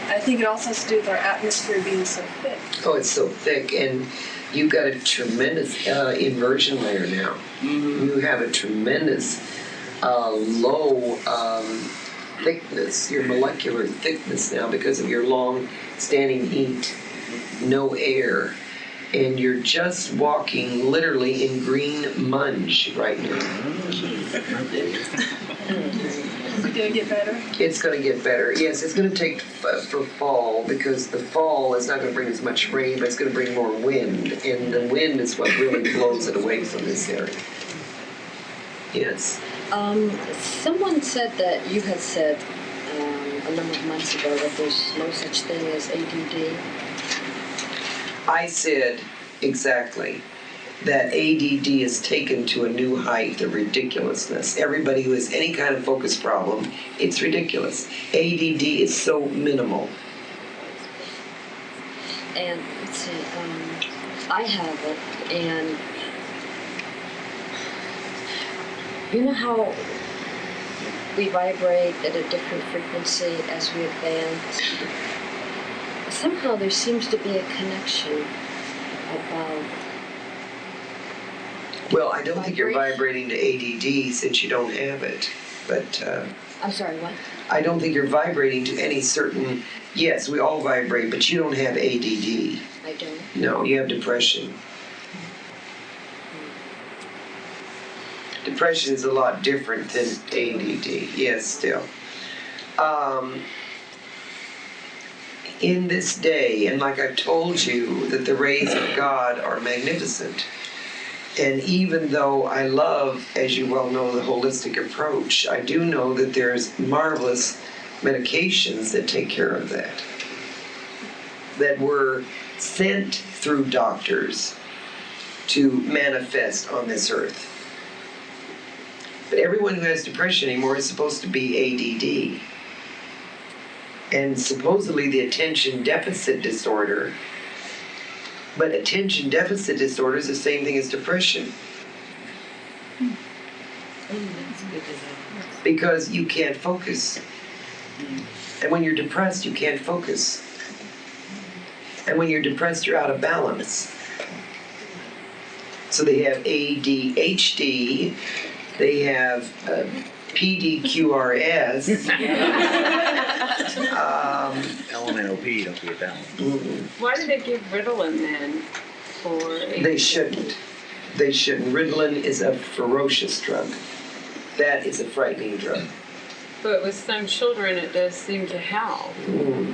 Speaker 13: I think it also has to do with our atmosphere being so thick.
Speaker 4: Oh, it's so thick, and you've got a tremendous inversion layer now. Mm-hmm. You have a tremendous low thickness, your molecular thickness now because of your long-standing heat, no air. And you're just walking literally in green munge right now.
Speaker 13: Is it going to get better?
Speaker 4: It's going to get better. Yes, it's going to take for fall, because the fall is not going to bring as much rain, but it's going to bring more wind. And the wind is what really blows it away from this area. Yes.
Speaker 10: Someone said that you had said a number of months ago that there's no such thing as ADD.
Speaker 4: I said exactly that ADD is taken to a new height of ridiculousness. Everybody who has any kind of focus problem, it's ridiculous. ADD is so minimal.
Speaker 10: And let's see, I have it, and you know how we vibrate at a different frequency as we advance? Somehow there seems to be a connection about...
Speaker 4: Well, I don't think you're vibrating to ADD since you don't have it, but...
Speaker 10: I'm sorry, what?
Speaker 4: I don't think you're vibrating to any certain... Yes, we all vibrate, but you don't have ADD.
Speaker 10: I don't?
Speaker 4: No, you have depression. Depression is a lot different than ADD. Yes, still. In this day, and like I've told you, that the rays of God are magnificent. And even though I love, as you well know, the holistic approach, I do know that there's marvelous medications that take care of that were sent through doctors to manifest on this earth. But everyone who has depression anymore is supposed to be ADD. And supposedly the attention deficit disorder. But attention deficit disorder is the same thing as depression. Because you can't focus. And when you're depressed, you can't focus. And when you're depressed, you're out of balance. So they have ADHD, they have PDQRS.
Speaker 8: LMNOP, don't forget that one.
Speaker 6: Mm-hmm. Why do they give Ritalin then for ADD?
Speaker 4: They shouldn't. They shouldn't. Ritalin is a ferocious drug. That is a frightening drug.
Speaker 6: But with some children, it does seem to help.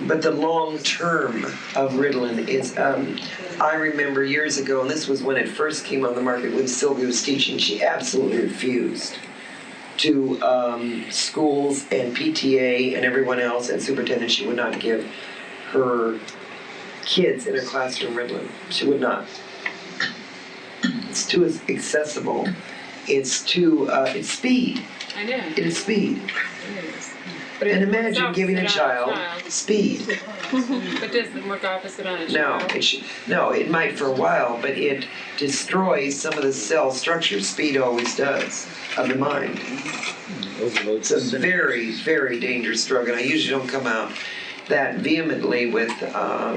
Speaker 4: But the long term of Ritalin is, I remember years ago, and this was when it first came on the market when Sylvia was teaching, she absolutely refused to schools and PTA and everyone else and superintendent. She would not give her kids in her classroom Ritalin. She would not. It's too accessible. It's too, it's speed.
Speaker 6: I know.
Speaker 4: It is speed.
Speaker 6: It is. But
Speaker 4: and imagine giving a child speed.
Speaker 6: But does it work opposite on a child?
Speaker 4: No, it might for a while, but it destroys some of the cell structures. Speed always does, of the mind. It's a very, very dangerous drug, and I usually don't come out that vehemently with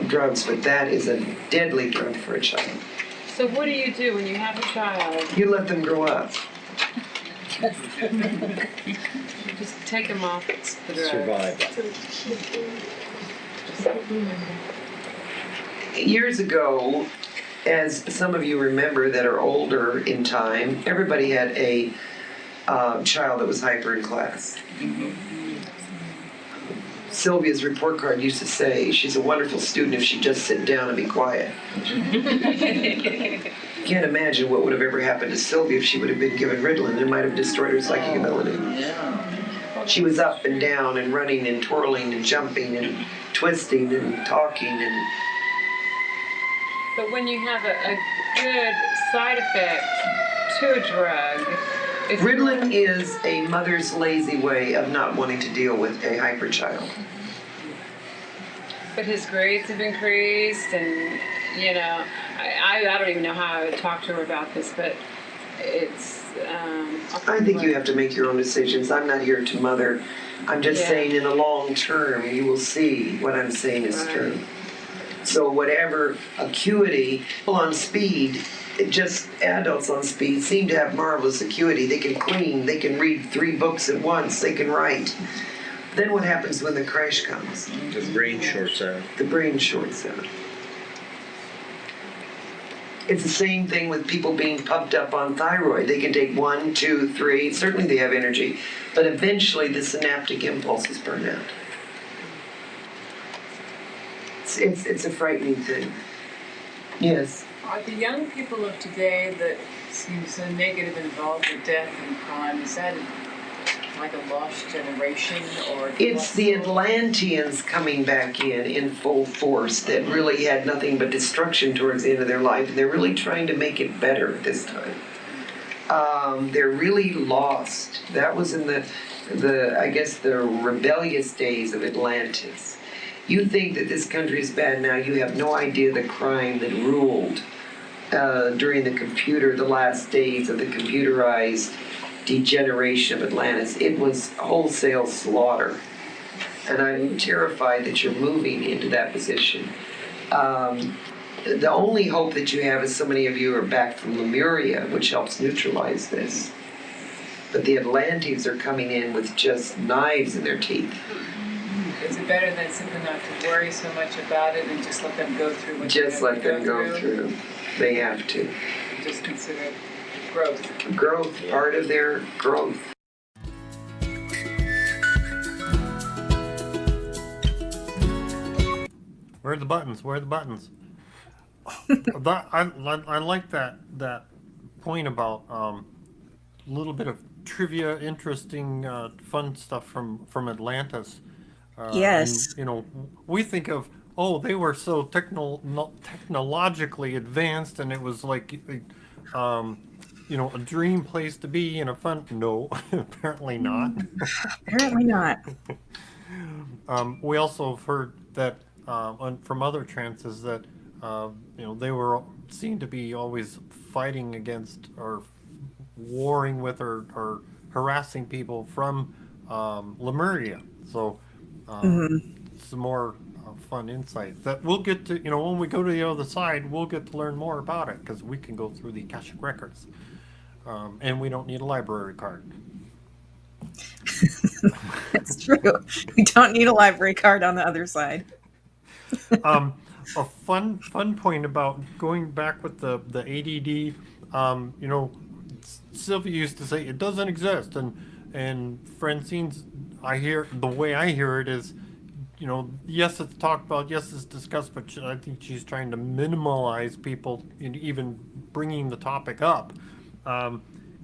Speaker 4: drugs, but that is a deadly drug for a child.
Speaker 6: So what do you do when you have a child?
Speaker 4: You let them grow up.
Speaker 6: Just take them off the drug.
Speaker 8: Survive.
Speaker 4: Years ago, as some of you remember that are older in time, everybody had a child that was hyper in class. Sylvia's report card used to say she's a wonderful student if she'd just sit down and be quiet. Can't imagine what would have ever happened to Sylvia if she would have been given Ritalin. It might have destroyed her psychic ability. She was up and down and running and twirling and jumping and twisting and talking and...
Speaker 6: But when you have a good side effect to a drug...
Speaker 4: Ritalin is a mother's lazy way of not wanting to deal with a hyper child.
Speaker 6: but his grades have increased, and I don't even know how I would talk to her about this, but it's.
Speaker 4: I think you have to make your own decisions. I'm not here to mother. I'm just saying in the long term, you will see what I'm saying is true. So whatever acuity, people on speed, just adults on speed seem to have marvelous acuity. They can clean, they can read 3 books at once, they can write. Then what happens when the crash comes?
Speaker 8: The brain shorts out.
Speaker 4: The brain shorts out. It's the same thing with people being pumped up on thyroid. They can take 1, 2, 3, certainly they have energy, but eventually the synaptic impulses burn out. It's a frightening thing. Yes.
Speaker 14: Are the young people of today that seem so negative involved with death and crime, is that like a lost generation, or?
Speaker 4: It's the Atlanteans coming back in full force that really had nothing but destruction towards the end of their life, and they're really trying to make it better this time. They're really lost. That was in the I guess the rebellious days of Atlantis. You think that this country is bad now, you have no idea the crime that ruled during the last days of the computerized degeneration of Atlantis. It was wholesale slaughter. And I'm terrified that you're moving into that position. The only hope that you have is so many of you are back from Lemuria, which helps neutralize this. But the Atlantes are coming in with just knives in their teeth.
Speaker 14: Is it better than simply not to worry so much about it and just let them go through what
Speaker 4: just let them go through? They have to.
Speaker 14: Just consider it growth.
Speaker 4: Growth, part of their growth.
Speaker 2: Where are the buttons? Where are the buttons? I like that point about a little bit of trivia, interesting, fun stuff from Atlantis.
Speaker 3: Yes.
Speaker 2: And, we think of, they were so technologically advanced, and it was like, a dream place to be and a fun. No, apparently not.
Speaker 3: Apparently not.
Speaker 2: We also have heard that from other trances that they were seen to be always fighting against or warring with or harassing people from Lemuria. So some more fun insights that we'll get to. When we go to the other side, we'll get to learn more about it because we can go through the Akashic records, and we don't need a library card.
Speaker 3: That's true. We don't need a library card on the other side.
Speaker 2: A fun point about going back with the ADD. Sylvia used to say it doesn't exist, and Francine's. The way I hear it is, yes, it's talked about, yes, it's discussed, but I think she's trying to minimalize people in even bringing the topic up,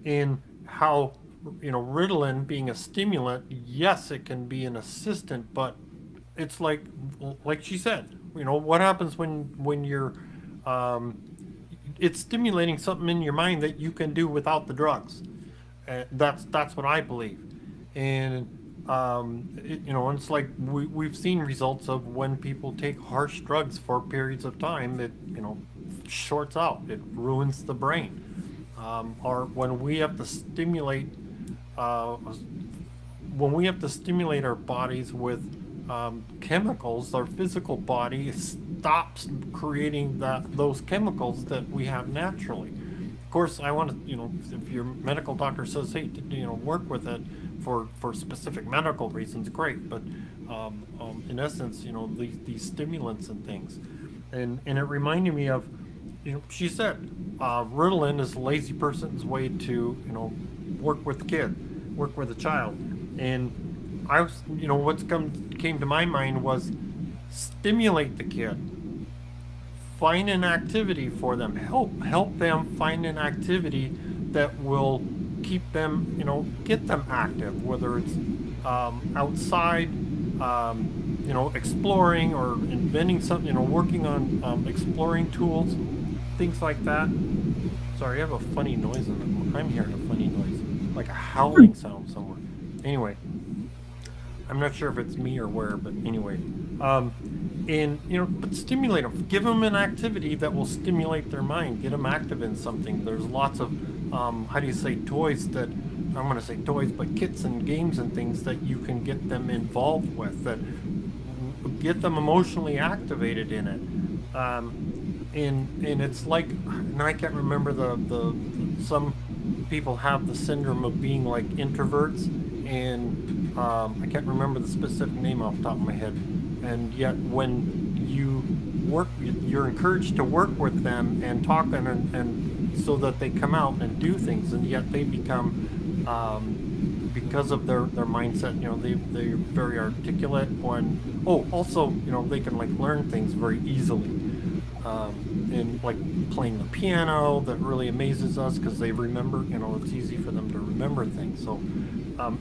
Speaker 2: in how, Ritalin being a stimulant, yes, it can be an assistant, but it's like she said, what happens when you're, it's stimulating something in your mind that you can do without the drugs. That's what I believe. And it's like we've seen results of when people take harsh drugs for periods of time, it shorts out, it ruins the brain, or when we have to stimulate our bodies with chemicals, our physical body stops creating those chemicals that we have naturally. Of course, I want to, if your medical doctor says, hey, work with it for specific medical reasons, great. But in essence, these stimulants and things, and it reminded me of, she said, Ritalin is a lazy person's way to, work with the kid, work with a child, and I was, what's came to my mind was stimulate the kid. Find an activity for them. Help them find an activity that will keep them, get them active. Whether it's outside, exploring or inventing something, working on exploring tools, things like that. Sorry, I have a funny noise I'm hearing a funny noise, like a howling sound somewhere. Anyway, I'm not sure if it's me or where, but anyway. And but stimulate them. Give them an activity that will stimulate their mind. Get them active in something. There's lots of how do you say, toys that, I'm going to say toys, but kits and games and things that you can get them involved with, that get them emotionally activated in it. And it's like, and I can't remember the some people have the syndrome of being like introverts, and I can't remember the specific name off the top of my head. And yet when you work, you're encouraged to work with them and talk and so that they come out and do things, and yet they become because of their mindset, they're very articulate. Also, they can like learn things very easily, and like playing the piano, that really amazes us because they remember, it's easy for them to remember things. So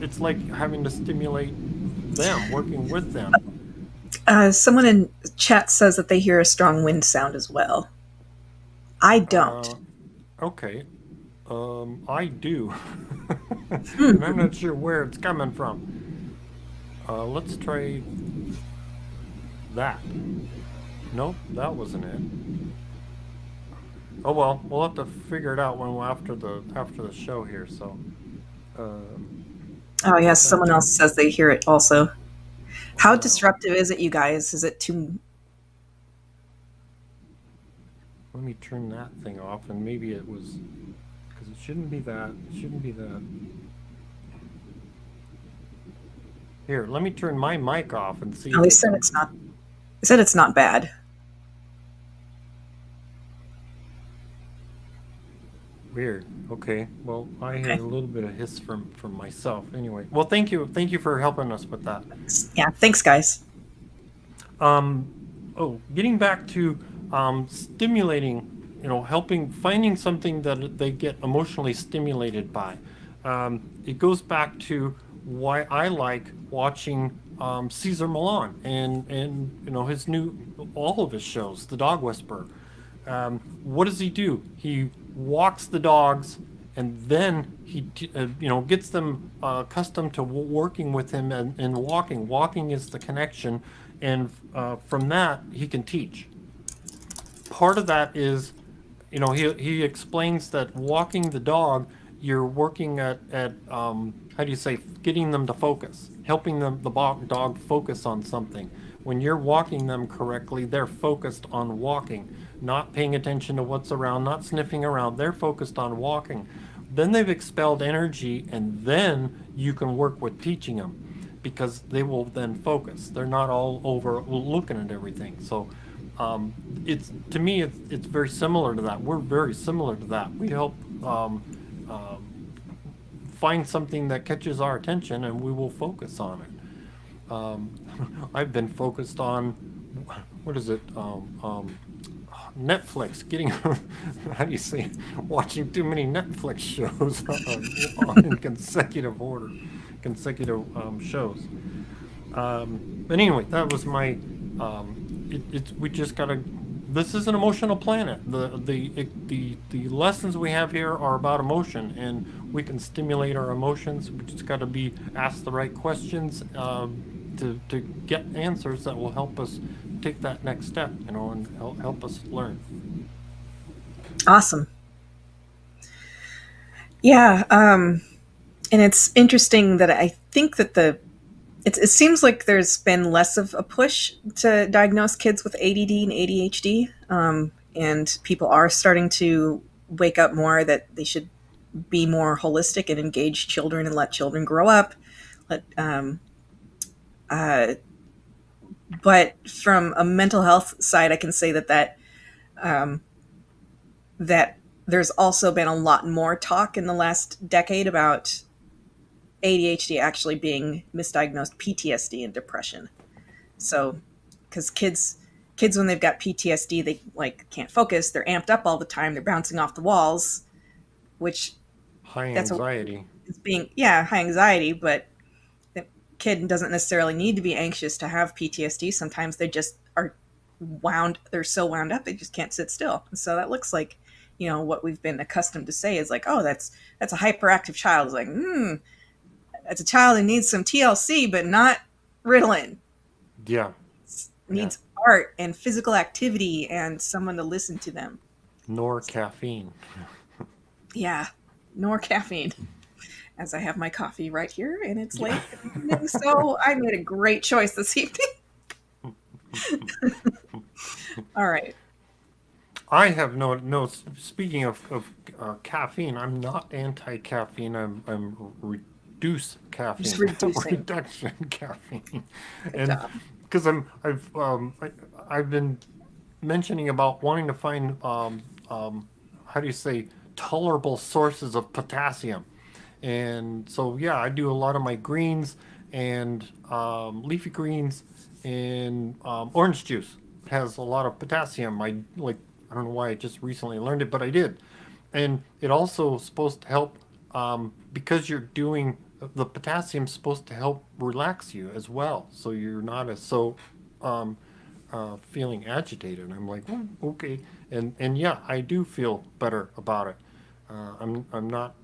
Speaker 2: it's like having to stimulate them, working with them.
Speaker 3: Someone in chat says that they hear a strong wind sound as well. I don't.
Speaker 2: Okay. I do. And I'm not sure where it's coming from. Let's try that. Nope, that wasn't it. Oh well, we'll have to figure it out after the show here. So.
Speaker 3: Oh yes, someone else says they hear it also. How disruptive is it, you guys? Is it too?
Speaker 2: Let me turn that thing off, and maybe it was because it shouldn't be that. It shouldn't be that. Here, let me turn my mic off and see.
Speaker 3: Oh, he said it's not. He said it's not bad.
Speaker 2: Weird. Okay. Well, I had a little bit of hiss from myself. Anyway. Well, thank you for helping us with that.
Speaker 3: Yeah. Thanks, guys.
Speaker 2: Getting back to stimulating, finding something that they get emotionally stimulated by. It goes back to why I like watching Cesar Millan and his all of his shows, The Dog Whisperer. What does he do? He walks the dogs, and then he gets them accustomed to working with him and walking. Walking is the connection, and from that he can teach. Part of that is, he explains that walking the dog, you're working at how do you say, getting them to focus, helping the dog focus on something. When you're walking them correctly, they're focused on walking, not paying attention to what's around, not sniffing around. They're focused on walking. Then they've expelled energy, and then you can work with teaching them, because they will then focus. They're not all over looking at everything. So it's, to me, it's very similar to that. We're very similar to that. We help find something that catches our attention, and we will focus on it. I've been focused on, what is it? Netflix, getting, how do you say, watching too many Netflix shows in consecutive order, shows. But anyway, that was my, we just gotta, this is an emotional planet. The lessons we have here are about emotion, and we can stimulate our emotions. We just gotta be asked the right questions to get answers that will help us take that next step, and help us learn.
Speaker 3: Awesome. Yeah, and it's interesting that I think that it seems like there's been less of a push to diagnose kids with ADD and ADHD, and people are starting to wake up more that they should be more holistic and engage children and let children grow up. But from a mental health side, I can say that there's also been a lot more talk in the last decade about ADHD actually being misdiagnosed PTSD and depression. So, because kids when they've got PTSD, they can't focus. They're amped up all the time. They're bouncing off the walls, which
Speaker 2: high anxiety.
Speaker 3: High anxiety, but kid doesn't necessarily need to be anxious to have PTSD. Sometimes they just are they're so wound up they just can't sit still. So that looks like, what we've been accustomed to say is like, oh, that's a hyperactive child. It's like, that's a child who needs some TLC, but not Ritalin.
Speaker 2: Yeah.
Speaker 3: needs art and physical activity and someone to listen to them.
Speaker 2: Nor caffeine.
Speaker 3: Yeah, nor caffeine. As I have my coffee right here, and it's late in the evening, so I made a great choice this evening. All right.
Speaker 2: I have no. Speaking of caffeine, I'm not anti-caffeine. I'm reduce caffeine.
Speaker 3: Just reducing.
Speaker 2: Reduction caffeine, and because I've been mentioning about wanting to find how do you say, tolerable sources of potassium, and so yeah, I do a lot of my greens and leafy greens and orange juice has a lot of potassium. I don't know why I just recently learned it, but I did. And it also is supposed to help, because you're doing, the potassium's supposed to help relax you as well. So you're not as so feeling agitated. And I'm like, okay. And yeah, I do feel better about it. I'm not,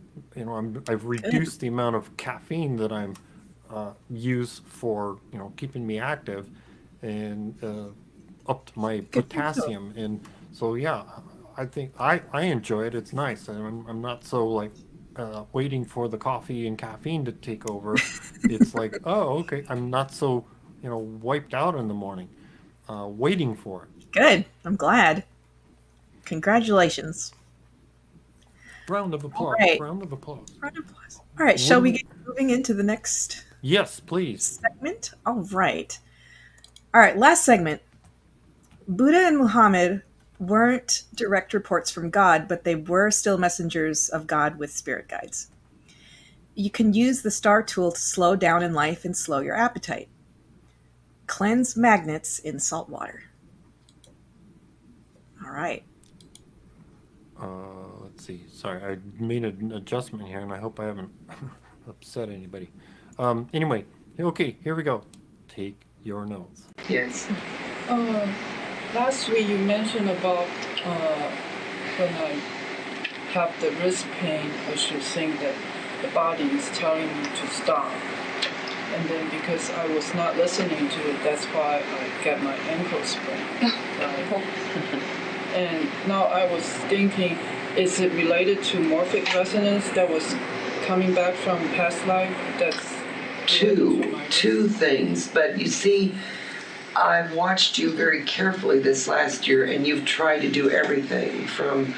Speaker 2: I've reduced the amount of caffeine that I'm use for, keeping me active, and upped my potassium. And so yeah, I think I enjoy it. It's nice, and I'm not so like waiting for the coffee and caffeine to take over. It's like, oh, okay, I'm not so wiped out in the morning waiting for it.
Speaker 3: Good. I'm glad. Congratulations.
Speaker 2: Round of applause.
Speaker 3: Right.
Speaker 2: Round of applause.
Speaker 3: Round of applause. All right, shall we get moving into the next?
Speaker 2: Yes, please.
Speaker 3: Segment. All right. All right, last segment. Buddha and Muhammad weren't direct reports from God, but they were still messengers of God with spirit guides. You can use the star tool to slow down in life and slow your appetite. Cleanse magnets in salt water. All right.
Speaker 2: Let's see. Sorry, I made an adjustment here, and I hope I haven't upset anybody. Anyway, okay, here we go. Take your notes.
Speaker 4: Yes.
Speaker 5: Last week you mentioned about when I have the wrist pain, I should think that the body is telling me to stop. And then because I was not listening to it, that's why I got my ankle sprain. And now I was thinking, is it related to morphic resonance that was coming back from past life? That's
Speaker 4: two things. But you see, I've watched you very carefully this last year, and you've tried to do everything from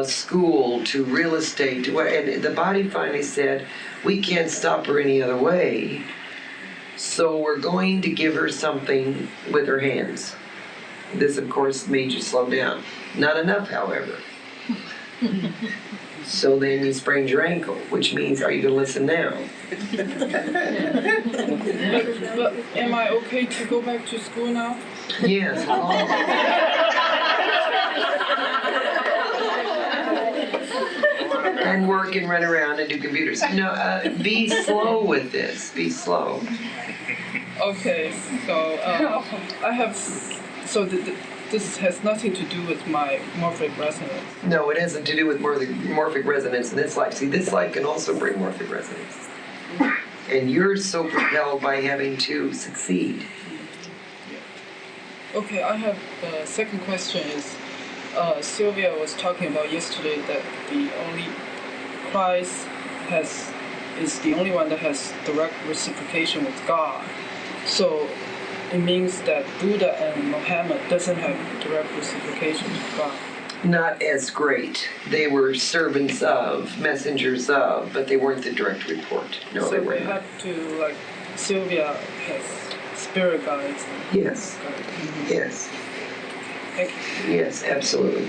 Speaker 4: school to real estate to and the body finally said, we can't stop her any other way, so we're going to give her something with her hands. This, of course, made you slow down. Not enough, however. So then you sprained your ankle, which means, are you going to listen now?
Speaker 5: But am I okay to go back to school now?
Speaker 4: Yes. And work and run around and do computers. No, be slow with this. Be slow.
Speaker 5: Okay, so I have. So this has nothing to do with my morphic resonance.
Speaker 4: No, it hasn't to do with morphic resonance in this life. See, this life can also bring morphic resonance. And you're so propelled by having to succeed.
Speaker 5: Okay, I have the second question is, Sylvia was talking about yesterday that the only Christ is the only one that has direct reciprocation with God. So it means that Buddha and Mohammad doesn't have direct reciprocation with God.
Speaker 4: Not as great. They were servants of, messengers of, but they weren't the direct report. No,
Speaker 5: so
Speaker 4: they weren't.
Speaker 5: We have to, like, Sylvia has spirit guides.
Speaker 4: Yes. Yes.
Speaker 5: Thank you.
Speaker 4: Yes, absolutely.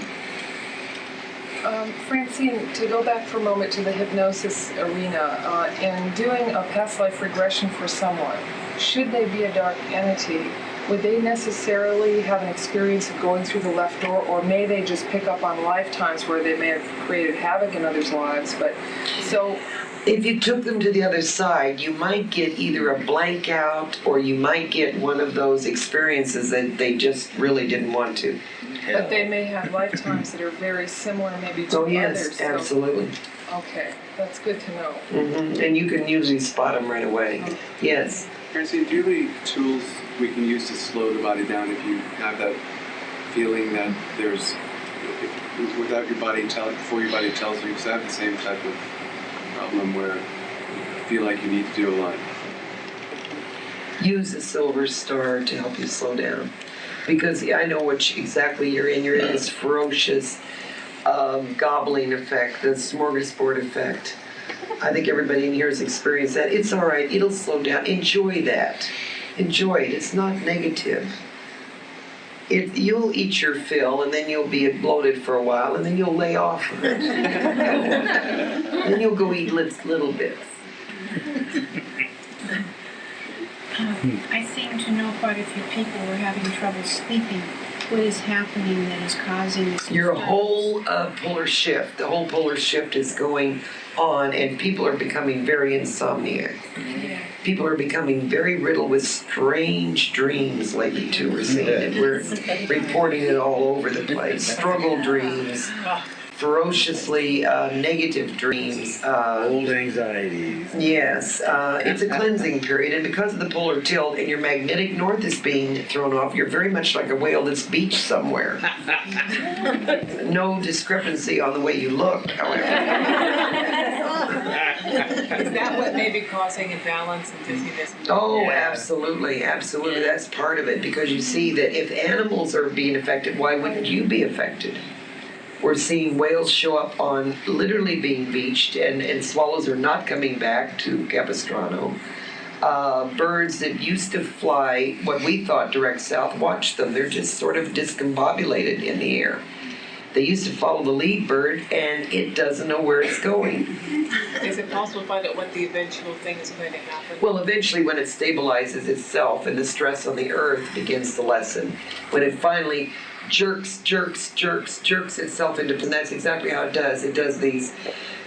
Speaker 9: Francine, to go back for a moment to the hypnosis arena, in doing a past life regression for someone, should they be a dark entity, would they necessarily have an experience of going through the left door, or may they just pick up on lifetimes where they may have created havoc in others' lives? But so,
Speaker 4: if you took them to the other side, you might get either a blank out, or you might get one of those experiences that they just really didn't want to.
Speaker 9: But they may have lifetimes that are very similar maybe to others.
Speaker 4: Yes, absolutely.
Speaker 9: Okay, that's good to know.
Speaker 4: And you can usually spot them right away. Yes.
Speaker 15: Francine, do you have any tools we can use to slow the body down if you have that feeling that there's, without your body before your body tells you, because I have the same type of problem where I feel like you need to do a lot.
Speaker 4: Use a silver star to help you slow down. Because I know exactly you're in. You're in this ferocious gobbling effect, the smorgasbord effect. I think everybody in here has experienced that. It's all right. It'll slow down. Enjoy that. Enjoy it. It's not negative. You'll eat your fill, and then you'll be bloated for a while, and then you'll lay off of it. Then you'll go eat little bits.
Speaker 16: I seem to know quite a few people who are having trouble sleeping. What is happening that is causing this?
Speaker 4: Your whole polar shift, the whole polar shift is going on, and people are becoming very insomniac. People are becoming very riddled with strange dreams lately, too. We're seeing it. We're reporting it all over the place. Struggle dreams, ferociously negative dreams.
Speaker 8: Old anxieties.
Speaker 4: Yes. It's a cleansing period, and because of the polar tilt and your magnetic north is being thrown off, you're very much like a whale that's beached somewhere. No discrepancy on the way you look, however.
Speaker 14: Is that what may be causing imbalance and dizziness?
Speaker 4: Oh, absolutely, absolutely. That's part of it, because you see that if animals are being affected, why wouldn't you be affected? We're seeing whales show up on literally being beached, and swallows are not coming back to Capistrano. Birds that used to fly what we thought direct south, watch them. They're just sort of discombobulated in the air. They used to follow the lead bird, and it doesn't know where it's going.
Speaker 14: Is it possible to find out what the eventual thing is going to happen?
Speaker 4: Well, eventually when it stabilizes itself and the stress on the earth begins to lessen, when it finally jerks itself into, and that's exactly how it does. It does these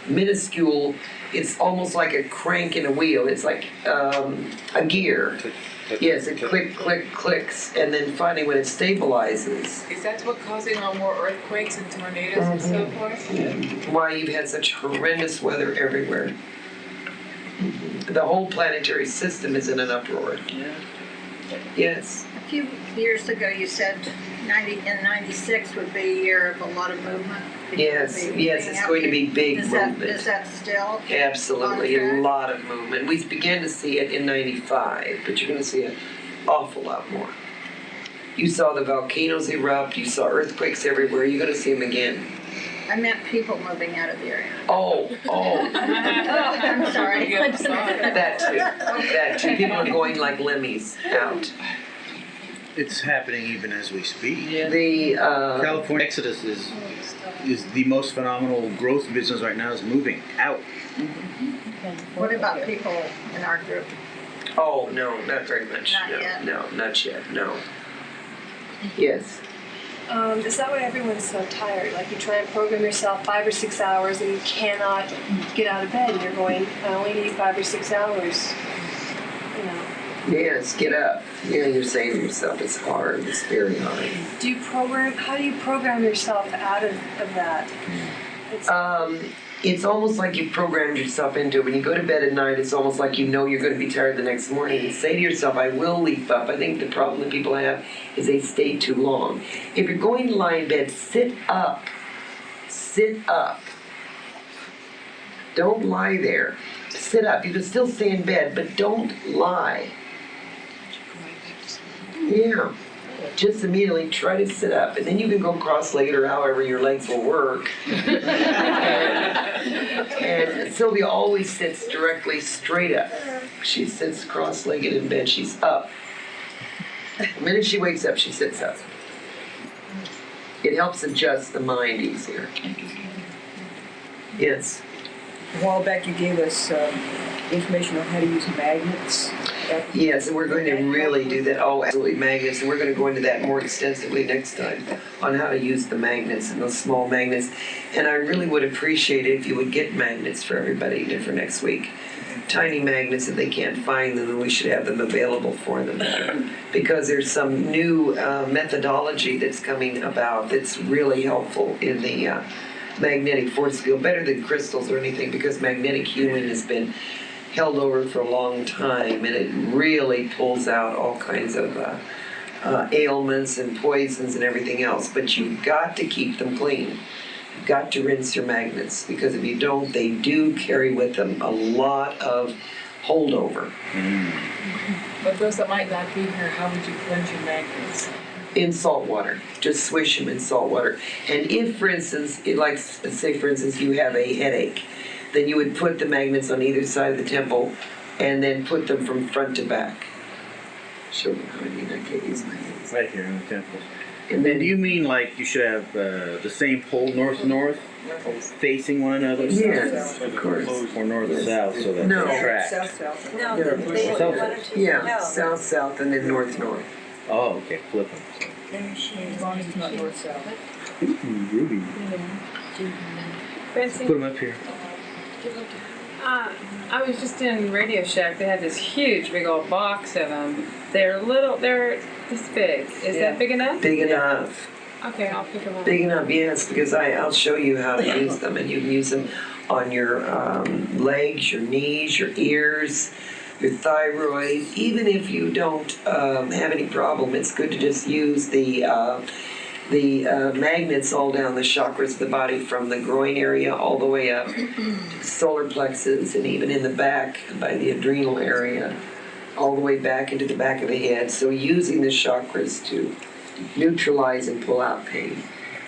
Speaker 4: minuscule, it's almost like a crank in a wheel. It's like a gear. Yes, it clicks, and then finally when it stabilizes.
Speaker 14: Is that what's causing all more earthquakes and tornadoes and so forth?
Speaker 4: Why you've had such horrendous weather everywhere. The whole planetary system is in an uproar. Yes.
Speaker 17: A few years ago you said 96 would be a year of a lot of movement.
Speaker 4: Yes, it's going to be big movement.
Speaker 17: Is that still?
Speaker 4: Absolutely, a lot of movement. We began to see it in 95, but you're going to see an awful lot more. You saw the volcanoes erupt, you saw earthquakes everywhere, you're going to see them again.
Speaker 17: I meant people moving out of the area.
Speaker 4: Oh.
Speaker 17: I'm sorry.
Speaker 4: That too. People are going like lemmies out.
Speaker 8: It's happening even as we speak.
Speaker 4: The
Speaker 8: California exodus is the most phenomenal growth business right now, is moving out.
Speaker 17: What about people in our group?
Speaker 4: Oh, no, not very much.
Speaker 17: Not yet.
Speaker 4: No, not yet, no. Yes.
Speaker 13: Is that why everyone's so tired? Like you try and program yourself 5 or 6 hours and you cannot get out of bed and you're going, I only need 5 or 6 hours. You know.
Speaker 4: Yes, get up. Yeah, you're saying to yourself, it's hard, it's very hard.
Speaker 13: How do you program yourself out of that?
Speaker 4: It's almost like you programmed yourself into it. When you go to bed at night, it's almost like you know you're going to be tired the next morning. You say to yourself, I will leap up. I think the problem that people have is they stay too long. If you're going to lie in bed, sit up. Sit up. Don't lie there. Sit up. You can still stay in bed, but don't lie. Yeah. Just immediately try to sit up, and then you can go cross-legged or however your legs will work. and Sylvia always sits directly straight up. She sits cross-legged in bed. She's up. The minute she wakes up, she sits up. It helps adjust the mind easier. Yes.
Speaker 18: A while back you gave us information on how to use magnets.
Speaker 4: Yes, and we're going to really do that. Oh, absolutely, magnets. And we're going to go into that more extensively next time on how to use the magnets and those small magnets. And I really would appreciate it if you would get magnets for everybody for next week. Tiny magnets, if they can't find them, then we should have them available for them. Because there's some new methodology that's coming about that's really helpful in the magnetic force field, better than crystals or anything, because magnetic healing has been held over for a long time, and it really pulls out all kinds of ailments and poisons and everything else. But you've got to keep them clean. You've got to rinse your magnets, because if you don't, they do carry with them a lot of holdover.
Speaker 14: But those that might not be here, how would you cleanse your magnets?
Speaker 4: In salt water. Just swish them in salt water. And if, for instance, say for instance you have a headache, then you would put the magnets on either side of the temple and then put them from front to back. Show them how I mean. I can't use my hands.
Speaker 8: Right here in the temple. And then do you mean like you should have the same pole, north to north, facing one another?
Speaker 4: Yes, of course.
Speaker 8: Or north to south, so that they track.
Speaker 4: South-south.
Speaker 14: No,
Speaker 4: Yeah, south-south and then north-north.
Speaker 8: Oh, okay, flip them.
Speaker 14: As long as it's not north-south.
Speaker 8: Ooh, Ruby.
Speaker 19: Francine,
Speaker 8: Put them up here.
Speaker 19: I was just in Radio Shack. They had this huge, big old box of them. They're this big. Is that big enough?
Speaker 4: Big enough.
Speaker 19: Okay, I'll pick them up.
Speaker 4: Big enough, yes, because I'll show you how to use them, and you can use them on your legs, your knees, your ears, your thyroid. Even if you don't have any problem, it's good to just use the magnets all down the chakras of the body, from the groin area all the way up to the solar plexus, and even in the back by the adrenal area, all the way back into the back of the head. So using the chakras to neutralize and pull out pain.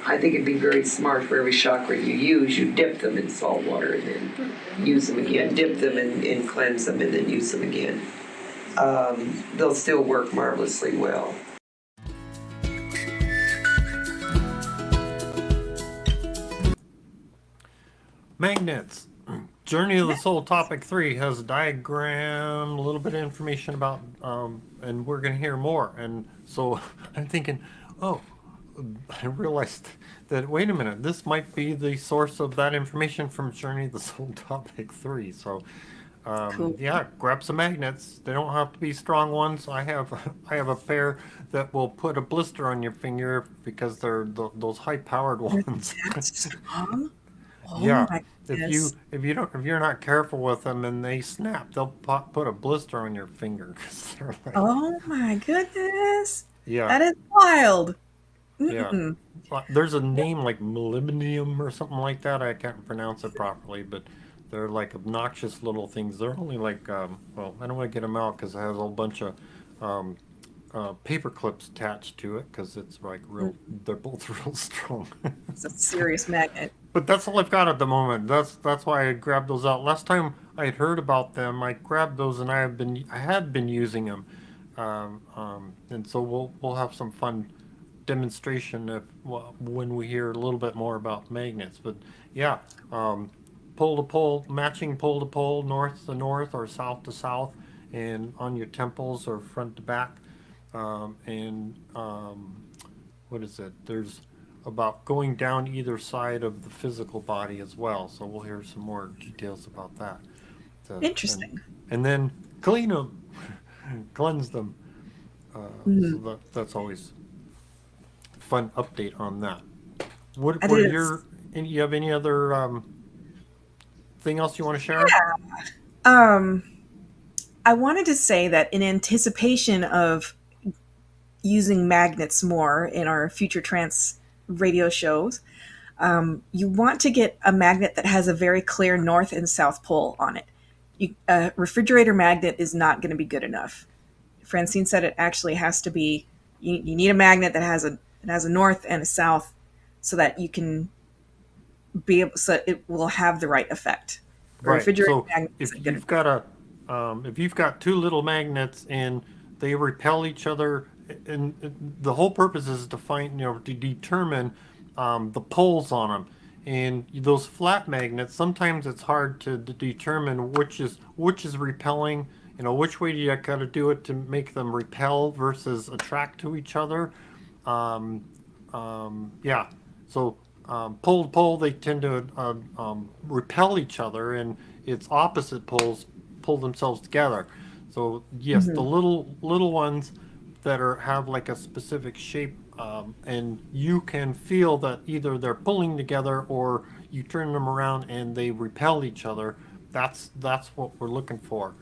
Speaker 4: I think it'd be very smart for every chakra you use, you dip them in salt water and then use them again. Dip them and cleanse them and then use them again. They'll still work marvelously well.
Speaker 2: Magnets. Journey of the Soul Topic 3 has a diagram, a little bit of information about, and we're going to hear more. And so I'm thinking, oh, I realized that, wait a minute, this might be the source of that information from Journey of the Soul Topic 3. So,
Speaker 3: Cool.
Speaker 2: yeah, grab some magnets. They don't have to be strong ones. I have a pair that will put a blister on your finger because they're those high-powered ones.
Speaker 3: That's strong? Oh
Speaker 2: Yeah,
Speaker 3: my
Speaker 2: if you're not careful with them and they snap, they'll put a blister on your finger. 'Cause they're like,
Speaker 3: Oh my goodness.
Speaker 2: yeah,
Speaker 3: That is wild.
Speaker 2: yeah.
Speaker 3: Mm-mm.
Speaker 2: There's a name like molybdenum or something like that. I can't pronounce it properly, but they're like obnoxious little things. They're only like, well, I don't want to get them out because it has a whole bunch of paper clips attached to it because it's like real. They're both real strong.
Speaker 3: It's a serious magnet.
Speaker 2: But that's all I've got at the moment. That's why I grabbed those out. Last time I had heard about them, I grabbed those and I had been using them, and so we'll have some fun demonstration when we hear a little bit more about magnets. But yeah, pole to pole, matching pole to pole, north to north or south to south, and on your temples or front to back, and what is it? There's about going down either side of the physical body as well. So we'll hear some more details about that.
Speaker 3: Interesting.
Speaker 2: And then clean them, cleanse them. So that's always a fun update on that. What you have any other thing else you want to share?
Speaker 3: Yeah. I wanted to say that in anticipation of using magnets more in our future trance radio shows, you want to get a magnet that has a very clear north and south pole on it. A refrigerator magnet is not going to be good enough. Francine said it actually has to be, you need a magnet that has a north and a south so that you can be able, so it will have the right effect. A
Speaker 2: Right.
Speaker 3: refrigerator
Speaker 2: So
Speaker 3: magnet
Speaker 2: if
Speaker 3: isn't good
Speaker 2: you've got if you've got two little magnets and they repel each other, and the whole purpose is to find, to determine the poles on them. And those flat magnets, sometimes it's hard to determine which is repelling. Which way do you got to do it to make them repel versus attract to each other? Yeah. So pole to pole, they tend to repel each other, and its opposite poles pull themselves together. So yes, the little ones that have like a specific shape, and you can feel that either they're pulling together or you turn them around and they repel each other. that's what we're looking for,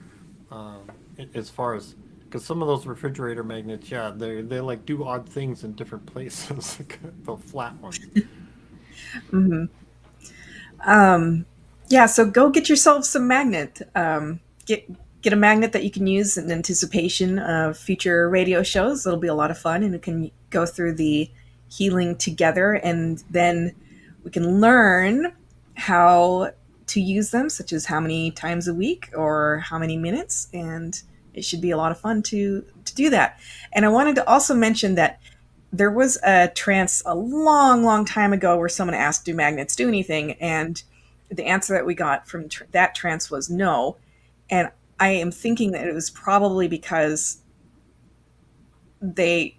Speaker 2: as far as, because some of those refrigerator magnets, yeah, they like do odd things in different places, the flat ones.
Speaker 3: Mm-hmm. Yeah, so go get yourself some magnet. Get a magnet that you can use in anticipation of future radio shows. It'll be a lot of fun, and we can go through the healing together, and then we can learn how to use them, such as how many times a week or how many minutes, and it should be a lot of fun to do that. And I wanted to also mention that there was a trance a long time ago where someone asked, do magnets do anything? And the answer that we got from that trance was no. And I am thinking that it was probably because there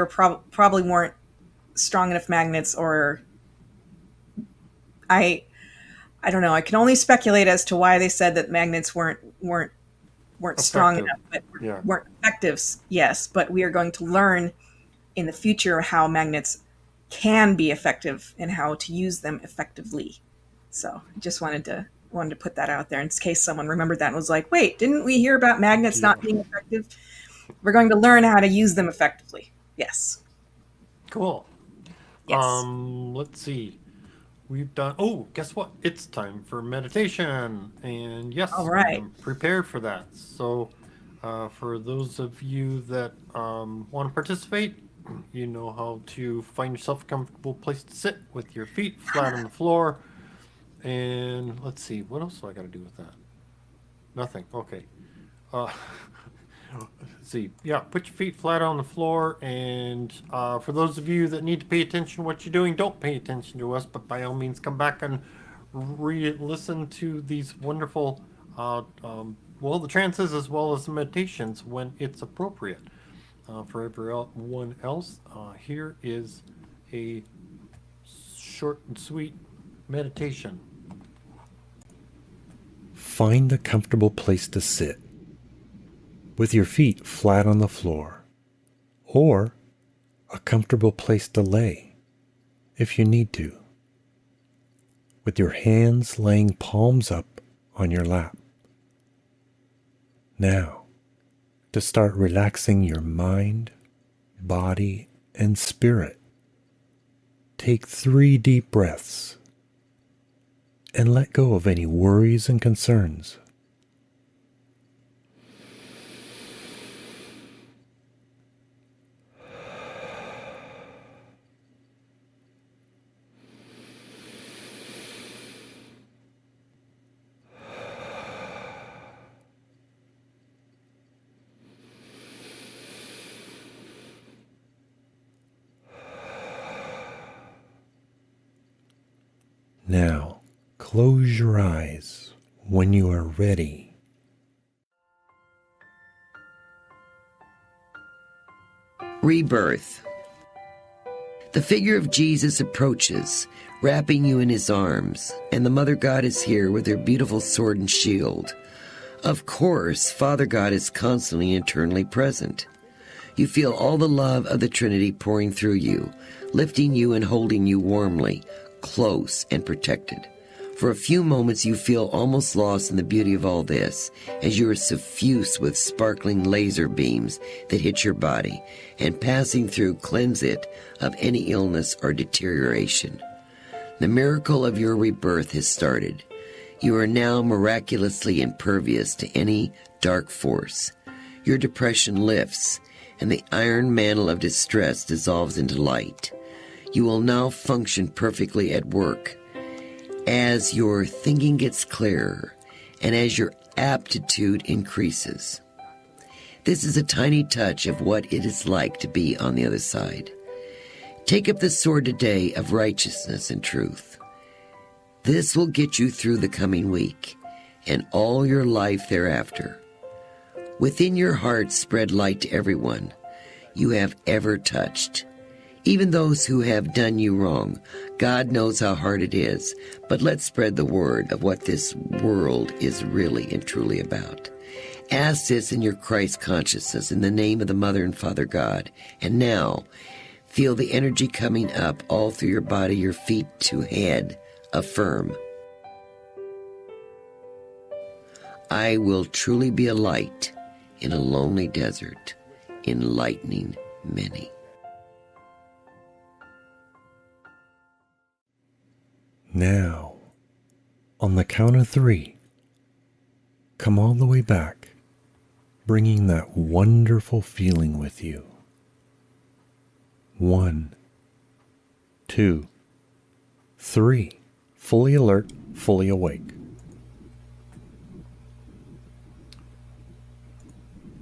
Speaker 3: probably weren't strong enough magnets, or I don't know. I can only speculate as to why they said that magnets weren't strong enough, but weren't effective. Yes, but we are going to learn in the future how magnets can be effective and how to use them effectively. So I just wanted to put that out there in case someone remembered that and was like, wait, didn't we hear about magnets not being effective? We're going to learn how to use them effectively. Yes.
Speaker 2: Cool.
Speaker 3: Yes.
Speaker 2: Let's see. We've done, guess what? It's time for meditation. And yes,
Speaker 3: all right.
Speaker 2: I'm prepared for that. So for those of you that want to participate, you know how to find yourself a comfortable place to sit with your feet flat on the floor. And let's see, what else do I got to do with that? Nothing. Okay. Let's see. Yeah, put your feet flat on the floor. And for those of you that need to pay attention to what you're doing, don't pay attention to us, but by all means come back and listen to these wonderful, the trances as well as the meditations when it's appropriate. For everyone else, here is a short and sweet meditation.
Speaker 20: Find a comfortable place to sit, with your feet flat on the floor, or a comfortable place to lay, if you need to, with your hands laying palms up on your lap. Now, to start relaxing your mind, body, and spirit, take 3 deep breaths and let go of any worries and concerns. Now, close your eyes when you are ready.
Speaker 21: Rebirth. The figure of Jesus approaches, wrapping you in his arms, and the Mother God is here with her beautiful sword and shield. Of course, Father God is constantly and eternally present. You feel all the love of the Trinity pouring through you, lifting you and holding you warmly, close and protected. For a few moments you feel almost lost in the beauty of all this, as you are suffused with sparkling laser beams that hit your body, and passing through cleanse it of any illness or deterioration. The miracle of your rebirth has started. You are now miraculously impervious to any dark force. Your depression lifts, and the iron mantle of distress dissolves into light. You will now function perfectly at work, as your thinking gets clearer and as your aptitude increases. This is a tiny touch of what it is like to be on the other side. Take up the sword today of righteousness and truth. This will get you through the coming week and all your life thereafter. Within your heart spread light to everyone you have ever touched. Even those who have done you wrong. God knows how hard it is, but let's spread the word of what this world is really and truly about. Ask this in your Christ consciousness in the name of the Mother and Father God. And now, feel the energy coming up all through your body, your feet to head. Affirm. I will truly be a light in a lonely desert, enlightening many.
Speaker 20: Now, on the count of 3, come all the way back, bringing that wonderful feeling with you. 1, 2, 3. Fully alert, fully awake.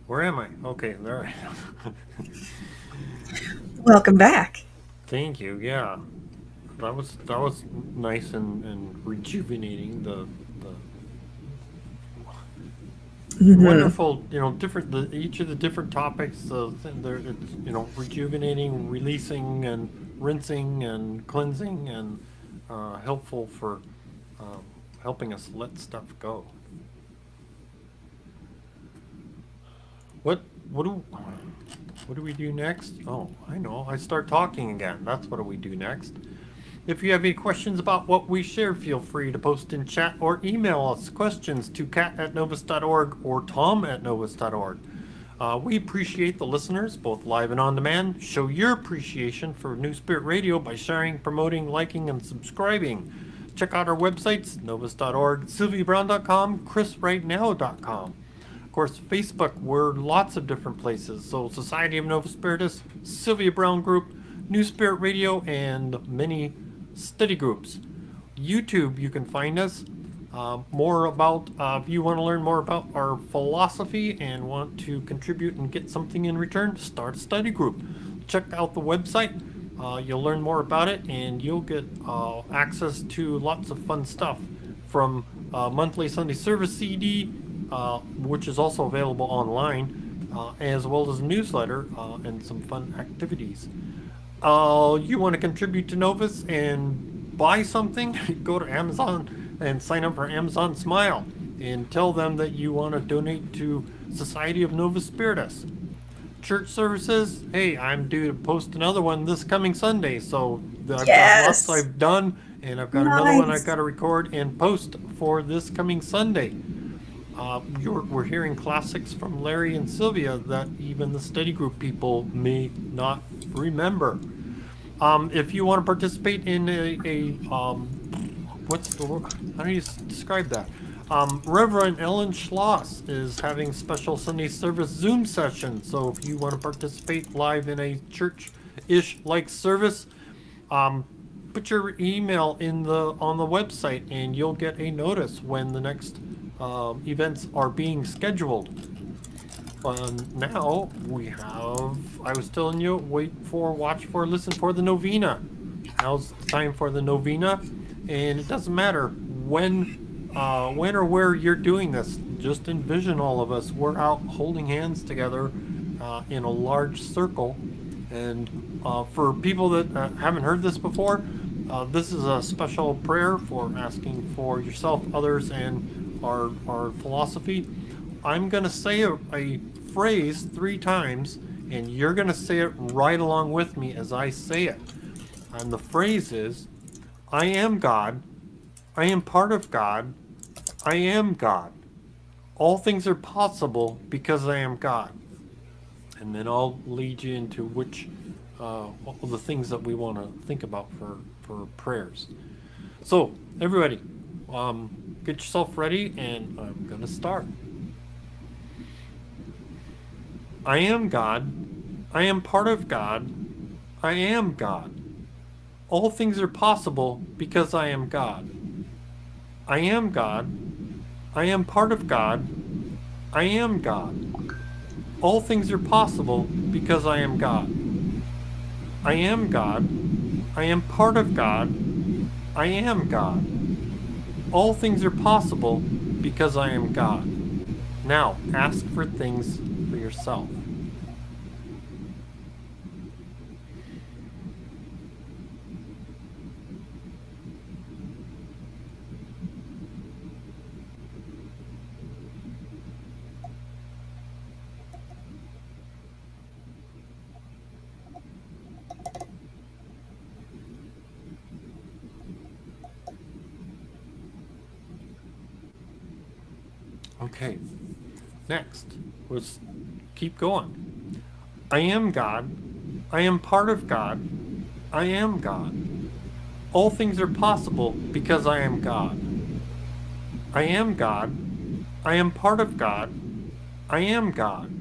Speaker 2: Where am I? Okay, there I am.
Speaker 3: Welcome back.
Speaker 2: Thank you. Yeah, that was nice and rejuvenating. The wonderful, different. Each of the different topics. It's rejuvenating, releasing, and rinsing and cleansing, and helpful for helping us let stuff go. What do we do next? Oh, I know. I start talking again. That's what do we do next. If you have any questions about what we share, feel free to post in chat or email us questions to kat@novus.org or tom@novus.org. We appreciate the listeners, both live and on demand. Show your appreciation for New Spirit Radio by sharing, promoting, liking, and subscribing. Check out our websites, novus.org, sylviabrowne.com, chrisrightnow.com. Of course, Facebook, we're lots of different places. So Society of Novus Spiritus, Sylvia Browne Group, New Spirit Radio, and many study groups. YouTube, you can find us. More about, if you want to learn more about our philosophy and want to contribute and get something in return, start a study group. Check out the website. You'll learn more about it, and you'll get access to lots of fun stuff, from monthly Sunday service CD, which is also available online, as well as a newsletter and some fun activities. You want to contribute to Novus and buy something? Go to Amazon and sign up for Amazon Smile and tell them that you want to donate to Society of Novus Spiritus. Church services, hey, I'm due to post another one this coming Sunday, so I've got lots I've done, and I've got another one I've got to record and post for this coming Sunday. We're hearing classics from Larry and Sylvia that even the study group people may not remember. If you want to participate in how do you describe that? Reverend Ellen Schloss is having special Sunday service Zoom session. So if you want to participate live in a church-ish like service, put your email on the website, and you'll get a notice when the next events are being scheduled. Now we have, I was telling you, watch for, listen for the novena. Now's the time for the novena, and it doesn't matter when or where you're doing this. Just envision all of us. We're out holding hands together in a large circle. And for people that haven't heard this before, this is a special prayer for asking for yourself, others, and our philosophy. I'm going to say a phrase 3 times, and you're going to say it right along with me as I say it. And the phrase is, I am God. I am part of God. I am God. All things are possible because I am God. And then I'll lead you into which all the things that we want to think about for prayers. So, everybody, get yourself ready, and I'm going to start. I am God. I am part of God. I am God. All things are possible because I am God. I am God. I am part of God. I am God. All things are possible because I am God. I am God. I am part of God. I am God. All things are possible because I am God. Now, ask for things for yourself. Okay. Next, let's keep going. I am God. I am part of God. I am God. All things are possible because I am God. I am God. I am part of God. I am God.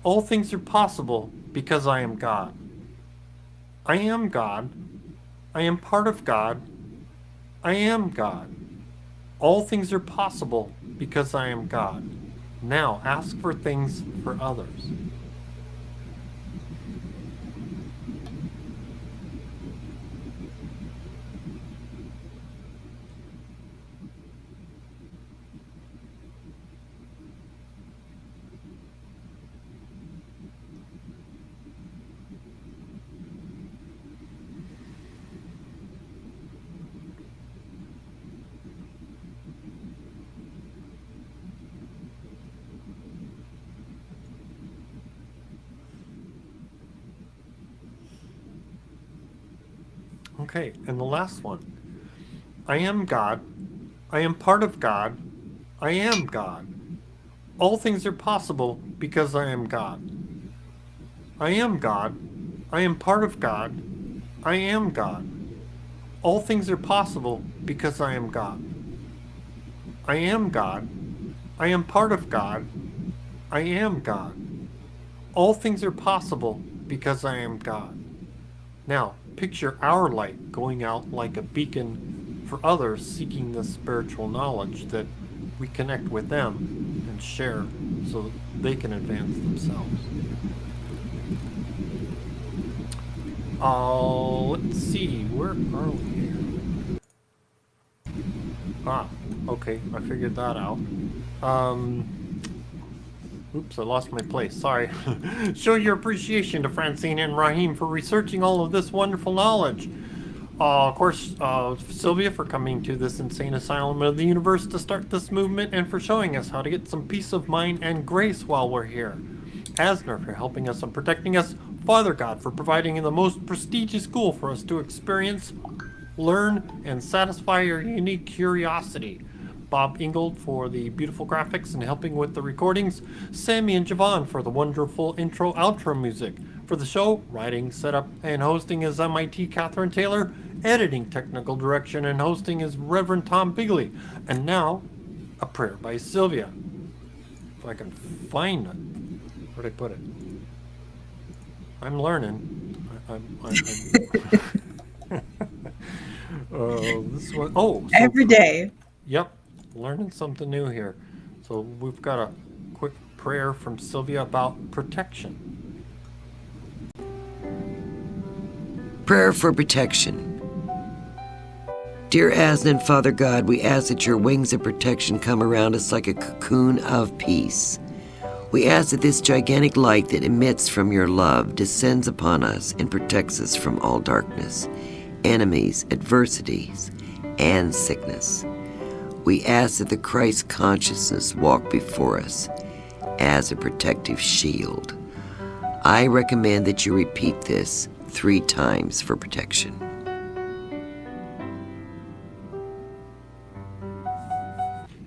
Speaker 2: All things are possible because I am God. I am God. I am part of God. I am God. All things are possible because I am God. Now ask for things for others. Okay, and the last one. I am God. I am part of God. I am God. All things are possible because I am God. I am God. I am part of God. I am God. All things are possible because I am God. I am God. I am part of God. I am God. All things are possible because I am God. Now, picture our light going out like a beacon for others seeking this spiritual knowledge that we connect with them and share so that they can advance themselves. Let's see, where are we here? Okay, I figured that out. Oops, I lost my place, sorry. Show your appreciation to Francine and Raheem for researching all of this wonderful knowledge. Of course, Sylvia for coming to this insane asylum of the universe to start this movement and for showing us how to get some peace of mind and grace while we're here. Asner for helping us and protecting us. Father God for providing the most prestigious school for us to experience, learn, and satisfy our unique curiosity. Bob Ingold for the beautiful graphics and helping with the recordings. Sammy and Javon for the wonderful intro-outro music. For the show, writing, setup, and hosting is MIT Catherine Taylor. Editing, technical direction, and hosting is Reverend Tom Bigley. And now, a prayer by Sylvia. If I can find it. Where'd I put it? I'm learning. This one. Oh, so
Speaker 3: every day.
Speaker 2: Yep, learning something new here. So we've got a quick prayer from Sylvia about protection.
Speaker 21: Prayer for protection. Dear Asnan, Father God, we ask that your wings of protection come around us like a cocoon of peace. We ask that this gigantic light that emits from your love descends upon us and protects us from all darkness, enemies, adversities, and sickness. We ask that the Christ consciousness walk before us as a protective shield. I recommend that you repeat this 3 times for protection.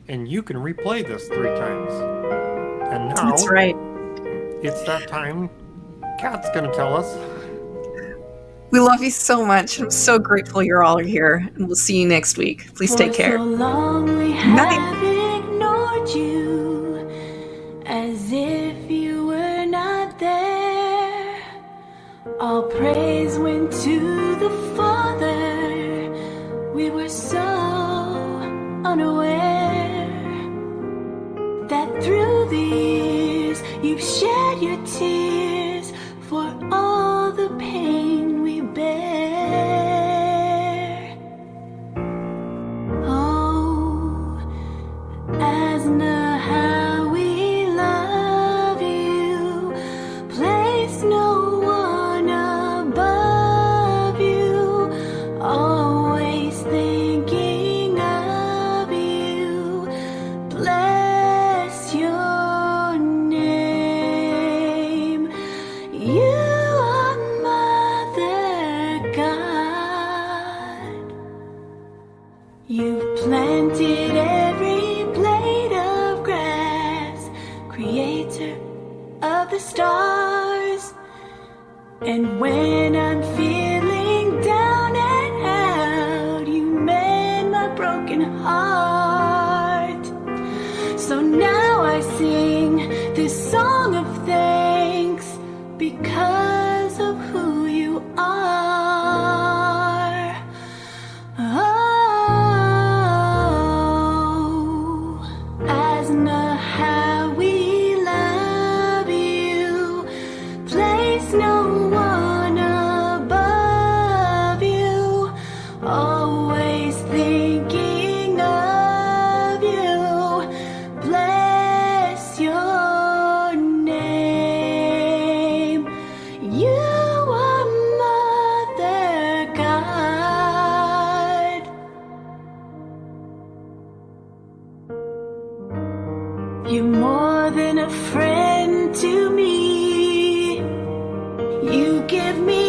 Speaker 2: And you can replay this 3 times. And now,
Speaker 3: that's right.
Speaker 2: It's that time. Kat's gonna tell us.
Speaker 3: We love you so much. I'm so grateful you're all here, and we'll see you next week. Please take care.
Speaker 1: So long we have ignored you, as if you were not there. All praise went to the Father. We were so unaware that through the years you've shed your tears for all the pain we bear. Oh, Asna, how we love you. Place no one above you. Always thinking of you. Bless your name. You are Mother God. You've planted every blade of grass. And when I'm feeling down and out, you mend my broken heart. So now I sing this song of thanks because of who you are. Oh, Asna, how we love you. Place no one above you. Always thinking of you. Bless your name. You are Mother God. You're more than a friend to me. You give me